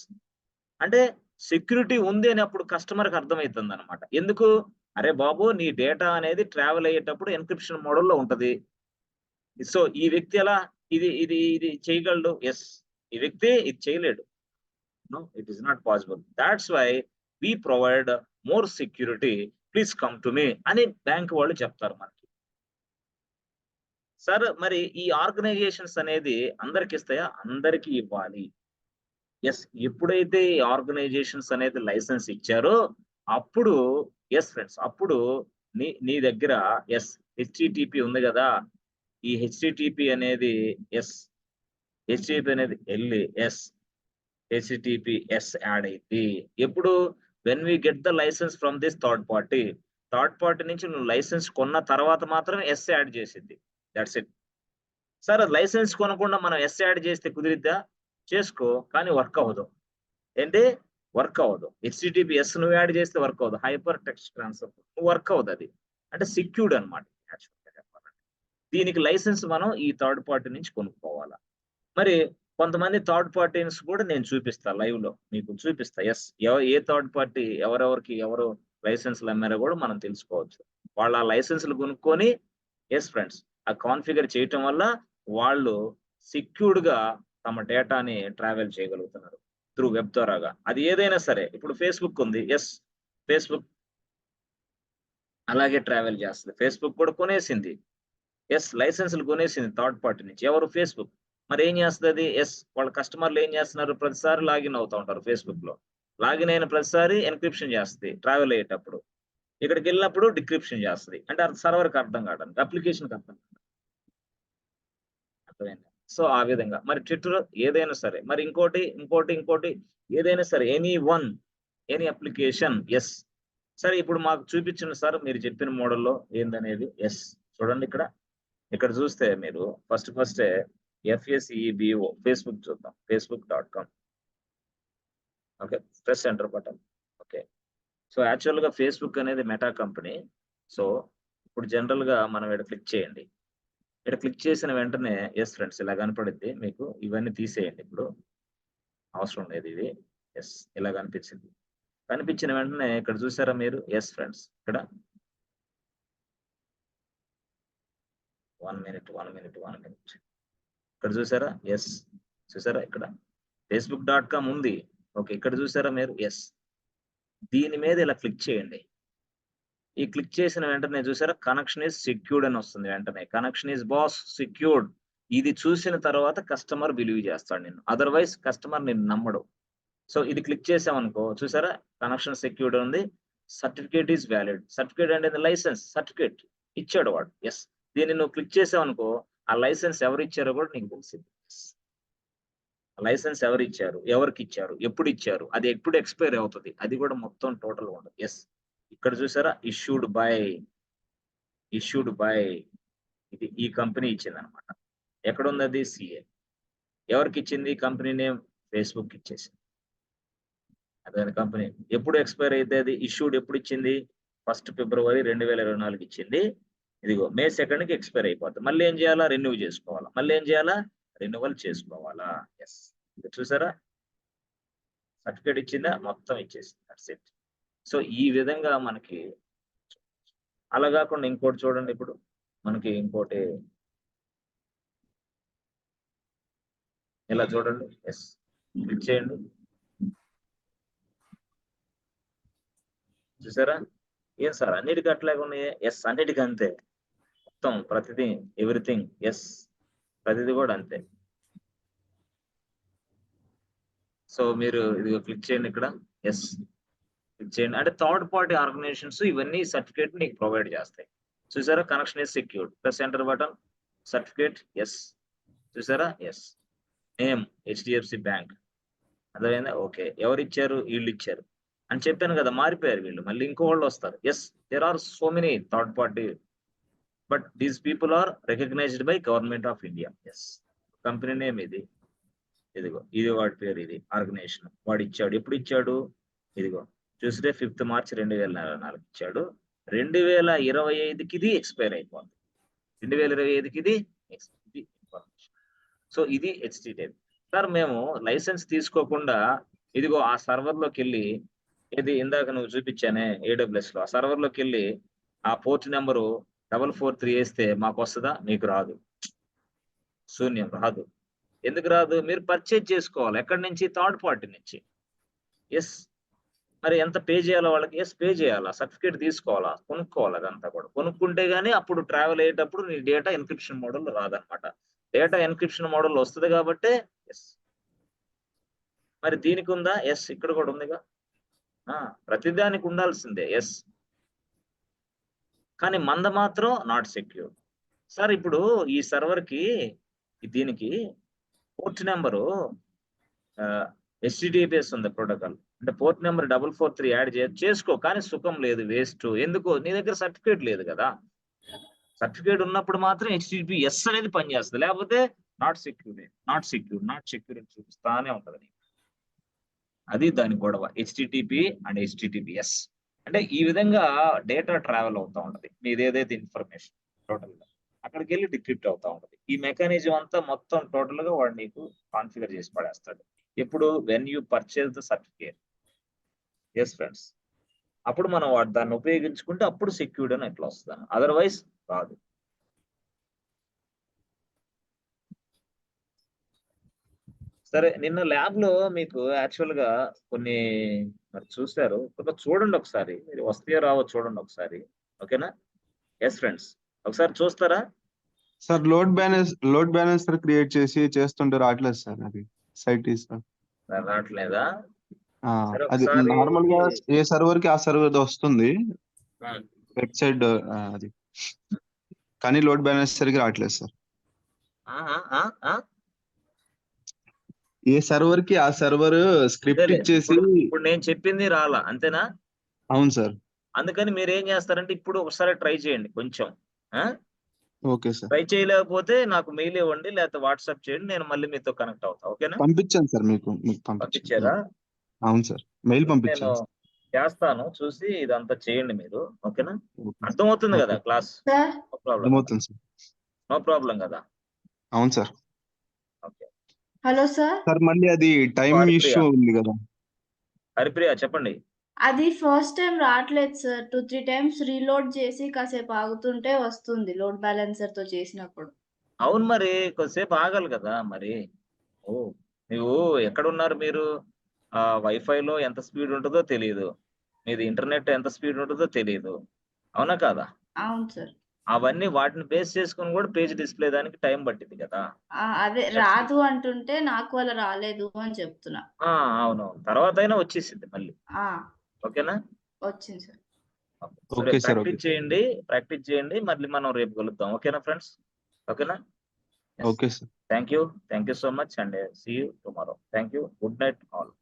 [SPEAKER 1] అంటే సెక్యూరిటీ ఉంది అని అప్పుడు కస్టమర్కి అర్థమవుతుంది అనమాట. ఎందుకు? అరే బాబు, నీ డేటా అనేది ట్రావెల్ అయ్యేటప్పుడు ఎన్క్రిప్షన్ మోడల్లో ఉంటది. సో ఈ వ్యక్తి ఎలా ఇది ఇది ఇది చేయగలడు? ఎస్, ఈ వ్యక్తి ఇది చేయలేడు. No, it is not possible. That's why we provide more security, please come to me అని బ్యాంక్ వాళ్ళు చెప్తారు మనకి. సార్ మరి ఈ ఆర్గనైజేషన్స్ అనేది అందరికి ఇస్తాయా? అందరికీ ఇవ్వాలి. ఎస్, ఎప్పుడైతే ఈ ఆర్గనైజేషన్స్ అనేది లైసెన్స్ ఇచ్చారో అప్పుడు ఎస్ ఫ్రెండ్స్, అప్పుడు నీ దగ్గర ఎస్ హెచ్టిటిపి ఉంది కదా, ఈ హెచ్టిటిపి అనేది ఎస్ హెచ్టిటిపి అనేది వెళ్ళి ఎస్ హెచ్టిటిపిఎస్ యాడ్ అయింది. ఎప్పుడు? When we get the license from this third party నుంచి నువ్వు లైసెన్స్ కొన్న తర్వాత మాత్రమే ఎస్ యాడ్ చేసింది. That's it. సార్ లైసెన్స్ కొనకుండా మనం ఎస్ యాడ్ చేస్తే కుదిరిద్దా? చేసుకో, కానీ వర్క్ అవ్వదు. ఏంటి? వర్క్ అవ్వదు. హెచ్టిటిపిఎస్ నువ్వు యాడ్ చేస్తే వర్క్ అవ్వదు. హైపర్ టెక్స్ట్ ట్రాన్స్ఫర్ వర్క్ అవ్వదు. అది అంటే సెక్యూర్డ్ అనమాట. దీనికి లైసెన్స్ మనం ఈ థర్డ్ పార్టీ నుంచి కొనుక్కోవాలా. మరి కొంతమంది థర్డ్ పార్టీస్ కూడా నేను చూపిస్తా, లైవ్ లో మీకు చూపిస్తా. ఎస్, ఏ థర్డ్ పార్టీ ఎవరెవరికి ఎవరు లైసెన్స్లు అమ్మారో కూడా మనం తెలుసుకోవచ్చు. వాళ్ళు ఆ లైసెన్స్లు కొనుక్కొని ఎస్ ఫ్రెండ్స్ ఆ కాన్ఫిగర్ చేయటం వల్ల వాళ్ళు సెక్యూర్డ్ గా తమ డేటాని ట్రావెల్ చేయగలుగుతున్నారు త్రూ వెబ్ ద్వారాగా. అది ఏదైనా సరే. ఇప్పుడు ఫేస్బుక్ ఉంది. ఎస్, ఫేస్బుక్ అలాగే ట్రావెల్ చేస్తుంది. ఫేస్బుక్ కూడా కొనేసింది. ఎస్, లైసెన్స్లు కొనేసింది థర్డ్ పార్టీ నుంచి. ఎవరు? ఫేస్బుక్. మరి ఏం చేస్తుంది? ఎస్, వాళ్ళ కస్టమర్లు ఏం చేస్తున్నారు? ప్రతిసారి లాగిన్ అవుతా ఉంటారు ఫేస్బుక్ లో. లాగిన్ అయిన ప్రతిసారి ఎన్క్రిప్షన్ చేస్తుంది ట్రావెల్ అయ్యేటప్పుడు. ఇక్కడికి వెళ్ళినప్పుడు డిక్రిప్షన్ చేస్తుంది. అంటే సర్వర్కి అర్థం కావడానికి, అప్లికేషన్కి అర్థం అర్థమైంది. సో ఆ విధంగా మరి ట్విట్టర్ ఏదైనా సరే, మరి ఇంకోటి ఏదైనా సరే, ఎనీ అప్లికేషన్. ఎస్, సరే ఇప్పుడు మాకు చూపించండి సార్ మీరు చెప్పిన మోడల్లో ఏందనేది. ఎస్, చూడండి ఇక్కడ చూస్తే మీరు ఫస్ట్ FACEBO ఫేస్బుక్ చూద్దాం. facebook.com. Okay, press enter button. Okay, so actual గా ఫేస్బుక్ అనేది మెటా కంపెనీ. సో ఇప్పుడు జనరల్ గా మనం ఇక్కడ క్లిక్ చేయండి. ఇక్కడ క్లిక్ చేసిన వెంటనే ఎస్ ఫ్రెండ్స్ ఇలా కనపడుద్ది మీకు. ఇవన్నీ తీసేయండి, ఇప్పుడు అవసరం లేదు ఇది. ఎస్, ఇలా కనిపించిన వెంటనే ఇక్కడ చూసారా మీరు? ఎస్ ఫ్రెండ్స్, ఇక్కడ 1 minute. ఇక్కడ చూసారా? ఎస్, చూసారా? ఇక్కడ facebook.com ఉంది. ఓకే, ఇక్కడ చూసారా మీరు? ఎస్, దీని మీద ఇలా క్లిక్ చేయండి. ఈ క్లిక్ చేసిన వెంటనే చూసారా? కనెక్షన్ ఈజ్ సెక్యూర్డ్ అని వస్తుంది. వెంటనే కనెక్షన్ ఈజ్ బాస్ సెక్యూర్డ్. ఇది చూసిన తర్వాత కస్టమర్ బిలీవ్ చేస్తాడు నిన్ను, అదర్వైజ్ కస్టమర్ నిన్ను నమ్మడు. సో ఇది క్లిక్ చేసామనుకో, చూసారా? కనెక్షన్ సెక్యూర్డ్ ఉంది. Certificate is valid. సర్టిఫికేట్ అంటే లైసెన్స్ సర్టిఫికేట్ ఇచ్చాడు వాడు. ఎస్, దీన్ని నువ్వు క్లిక్ చేసావనుకో, ఆ లైసెన్స్ ఎవరు ఇచ్చారో కూడా నీకు తెలిసింది. లైసెన్స్ ఎవరు ఇచ్చారు, ఎవరికి ఇచ్చారు, ఎప్పుడు ఇచ్చారు, అది ఎప్పుడు ఎక్స్పైర్ అవుతుంది, అది కూడా మొత్తం టోటల్ ఉండదు. ఎస్, ఇక్కడ చూసారా? ఇష్యూడ్ బై ఇది ఈ కంపెనీ ఇచ్చింది అనమాట. ఎక్కడ ఉంది అది? CA. ఎవరికి ఇచ్చింది? కంపెనీ నేమ్ ఫేస్బుక్ ఇచ్చేసింది. అదే కంపెనీ ఎప్పుడు ఎక్స్పైర్ అయితే అది ఇష్యూడ్ ఎప్పుడు ఇచ్చింది? 1 February 2024 ఇచ్చింది. ఇదిగో May 2కి ఎక్స్పైర్ అయిపోతుంది. మళ్ళీ ఏం చేయాలా? రెన్యూ చేసుకోవాలా. మళ్ళీ ఏం చేయాలా? రెన్యువల్ చేసుకోవాలా. ఎస్, చూసారా? సర్టిఫికేట్ ఇచ్చిందా? మొత్తం ఇచ్చేసింది. That's it. సో ఈ విధంగా మనకి అలా కాకుండా ఇంకోటి చూడండి. ఇప్పుడు మనకి ఇంకోటి ఇలా చూడండి. ఎస్, క్లిక్ చేయండి. చూసారా? ఏం సార్ అన్నిటికీ అట్లాగే ఉన్నాయి? ఎస్, అన్నిటికీ అంతే. మొత్తం ప్రతిదీ ఎవ్రీథింగ్ ఎస్ ప్రతిదీ కూడా అంతే. సో మీరు ఇది క్లిక్ చేయండి ఇక్కడ ఎస్ క్లిక్ చేయండి. అంటే థర్డ్ పార్టీ ఆర్గనైజేషన్స్ ఇవన్నీ సర్టిఫికేట్ నీకు ప్రొవైడ్ చేస్తాయి. చూసారా connection is secured, press enter button, certificate yes, చూసారా ఎస్, నేమ్ హెచ్డిఎఫ్సి బ్యాంక్, అదేనా ఓకే, ఎవరు ఇచ్చారు, వీళ్ళు ఇచ్చారు అని చెప్పాను కదా, మారిపోయారు వీళ్ళు, మళ్ళీ ఇంకో వాళ్ళు వస్తారు. Yes there are so many third party but these people are recognised by government of India. Yes company name ఇది, ఇదిగో ఇది వాడి పేరు, ఇది ఆర్గనైజేషన్ వాడు ఇచ్చాడు. ఎప్పుడు ఇచ్చాడు, ఇదిగో చూస్తే 5th March 2024 ఇచ్చాడు. 2025కి ఇది ఎక్స్పైర్ అయిపోతుంది. 2025కి ఇది ఇన్ఫర్మేషన్. సో ఇది హెచ్టిటిపి. సార్ మేము లైసెన్స్ తీసుకోకుండా ఇదిగో ఆ సర్వర్ లోకి వెళ్ళి, ఇది ఇందాక నువ్వు చూపించానే AWS లో, ఆ సర్వర్ లోకి వెళ్ళి ఆ పోర్ట్ నెంబరు 443 వేస్తే మాకు వస్తుందా? మీకు రాదు, శూన్యం, రాదు. ఎందుకు రాదు? మీరు పర్చేజ్ చేసుకోవాలి. ఎక్కడి నుంచి? థర్డ్ పార్టీ నుంచి. ఎస్ మరి ఎంత పే చేయాలో వాళ్ళకి? ఎస్ పే చేయాలా, సర్టిఫికేట్ తీసుకోవాలా, కొనుక్కోవాలి. అదంతా కూడా కొనుక్కుంటే గానీ అప్పుడు ట్రావెల్ అయ్యేటప్పుడు నీ డేటా ఎన్క్రిప్షన్ మోడల్ రాదనమాట. డేటా ఎన్క్రిప్షన్ మోడల్ వస్తుంది కాబట్టి ఎస్. మరి దీనికి ఉందా? ఎస్ ఇక్కడ కూడా ఉందిగా, ప్రతిదానికి ఉండాల్సిందే ఎస్. కానీ మంద మాత్రం నాట్ సెక్యూర్. సార్ ఇప్పుడు ఈ సర్వర్ కి దీనికి పోర్ట్ నెంబరు HTTPS ఉంది ప్రోటోకాల్, అంటే పోర్ట్ నెంబర్ 443 యాడ్ చేసుకో, కానీ సుఖం లేదు, వేస్ట్. ఎందుకు? నీ దగ్గర సర్టిఫికేట్ లేదు కదా. సర్టిఫికేట్ ఉన్నప్పుడు మాత్రం HTTPS అనేది పనిచేస్తుంది, లేకపోతే not secure not secure not secure అని చూపిస్తానే ఉంటది. అది దాని గొడవ. HTTP అండ్ HTTPS అంటే ఈ విధంగా డేటా ట్రావెల్ అవుతా ఉంటది. మీది ఏదైతే ఇన్ఫర్మేషన్ టోటల్ గా అక్కడికి వెళ్ళి డిక్రిప్ట్ అవుతా ఉంటది. ఈ మెకానిజం అంతా మొత్తం టోటల్ గా వాడు నీకు కాన్ఫిగర్ చేసి పడేస్తాడు. ఎప్పుడు? When you purchase the certificate. Yes friends, అప్పుడు మనం దాన్ని ఉపయోగించుకుంటే అప్పుడు సెక్యూర్డ్ అని ఎట్లా వస్తుంది, అదర్వైజ్ రాదు. సరే, నిన్న ల్యాబ్ లో మీకు యాక్చువల్ గా కొన్ని మరి చూశారు, చూడండి ఒకసారి, మీరు వస్తే రావో చూడండి ఒకసారి, ఓకేనా? ఎస్ ఫ్రెండ్స్, ఒకసారి చూస్తారా?
[SPEAKER 3] సార్ లోడ్ బ్యాలెన్సర్ క్రియేట్ చేసి చేస్తుంటే రావట్లేదు సార్, అది సైట్
[SPEAKER 1] రావట్లేదా?
[SPEAKER 3] అది నార్మల్ గా ఏ సర్వర్ కి ఆ సర్వర్ వస్తుంది వెబ్సైట్ అది, కానీ లోడ్ బ్యాలెన్సర్ కి రావట్లేదు సార్. ఏ సర్వర్ కి ఆ సర్వర్ స్క్రిప్ట్ ఇచ్చేసి.
[SPEAKER 1] ఇప్పుడు నేను చెప్పింది రాలా, అంతేనా?
[SPEAKER 3] అవును సార్.
[SPEAKER 1] అందుకని మీరు ఏం చేస్తారంటే ఇప్పుడు ఒకసారి ట్రై చేయండి కొంచెం.
[SPEAKER 3] Okay sir.
[SPEAKER 1] ట్రై చేయలేకపోతే నాకు మెయిల్ ఇవ్వండి, లేకపోతే వాట్సాప్ చేయండి, నేను మళ్ళీ మీతో కనెక్ట్ అవుతా. ఓకేనా?
[SPEAKER 3] పంపించాను సార్, మీకు
[SPEAKER 1] పంపించారా?
[SPEAKER 3] అవును సార్, మెయిల్
[SPEAKER 1] నేను
[SPEAKER 3] పంపించాను.
[SPEAKER 1] చేస్తాను, చూసి ఇదంతా చేయండి మీరు. ఓకేనా? అర్థమవుతుంది కదా క్లాస్?
[SPEAKER 3] అర్థమవుతుంది సార్.
[SPEAKER 1] నో ప్రాబ్లం కదా?
[SPEAKER 3] అవును sir.
[SPEAKER 1] Okay.
[SPEAKER 5] Hello sir.
[SPEAKER 3] Sir మళ్ళీ అది టైం ఇష్యూ ఉంది కదా.
[SPEAKER 1] హరిప్రియ చెప్పండి.
[SPEAKER 5] అది ఫస్ట్ టైం రావట్లేదు సార్, 2-3 టైమ్స్ రీలోడ్ చేసి కాసేపు ఆగుతుంటే వస్తుంది లోడ్ బ్యాలెన్సర్ తో చేసినప్పుడు.
[SPEAKER 1] అవును, మరి కొద్దిసేపు ఆగాలి కదా మరి. ఓ నువ్వు ఎక్కడున్నారు మీరు? వైఫైలో ఎంత స్పీడ్ ఉంటుందో తెలియదు, మీది ఇంటర్నెట్ ఎంత స్పీడ్ ఉంటుందో తెలియదు, అవునా కాదా?
[SPEAKER 5] అవును సార్.
[SPEAKER 1] అవన్నీ వాటిని బేస్ చేసుకుని కూడా పేజ్ డిస్ప్లే దానికి టైం పట్టింది కదా.
[SPEAKER 5] అదే రాదు అంటుంటే నాకు వల్ల రాలేదు అని చెప్తున్నా.
[SPEAKER 1] అవునవును, తర్వాత అయినా వచ్చేసింది మళ్ళీ. ఓకేనా?
[SPEAKER 5] వచ్చింది సార్.
[SPEAKER 1] ప్రాక్టీస్ చేయండి, మళ్ళీ మనం రేపు కలుద్దాం. ఓకేనా ఫ్రెండ్స్? ఓకేనా?
[SPEAKER 3] Okay sir.
[SPEAKER 1] Thank you so much and see you tomorrow. Thank you. Good night all.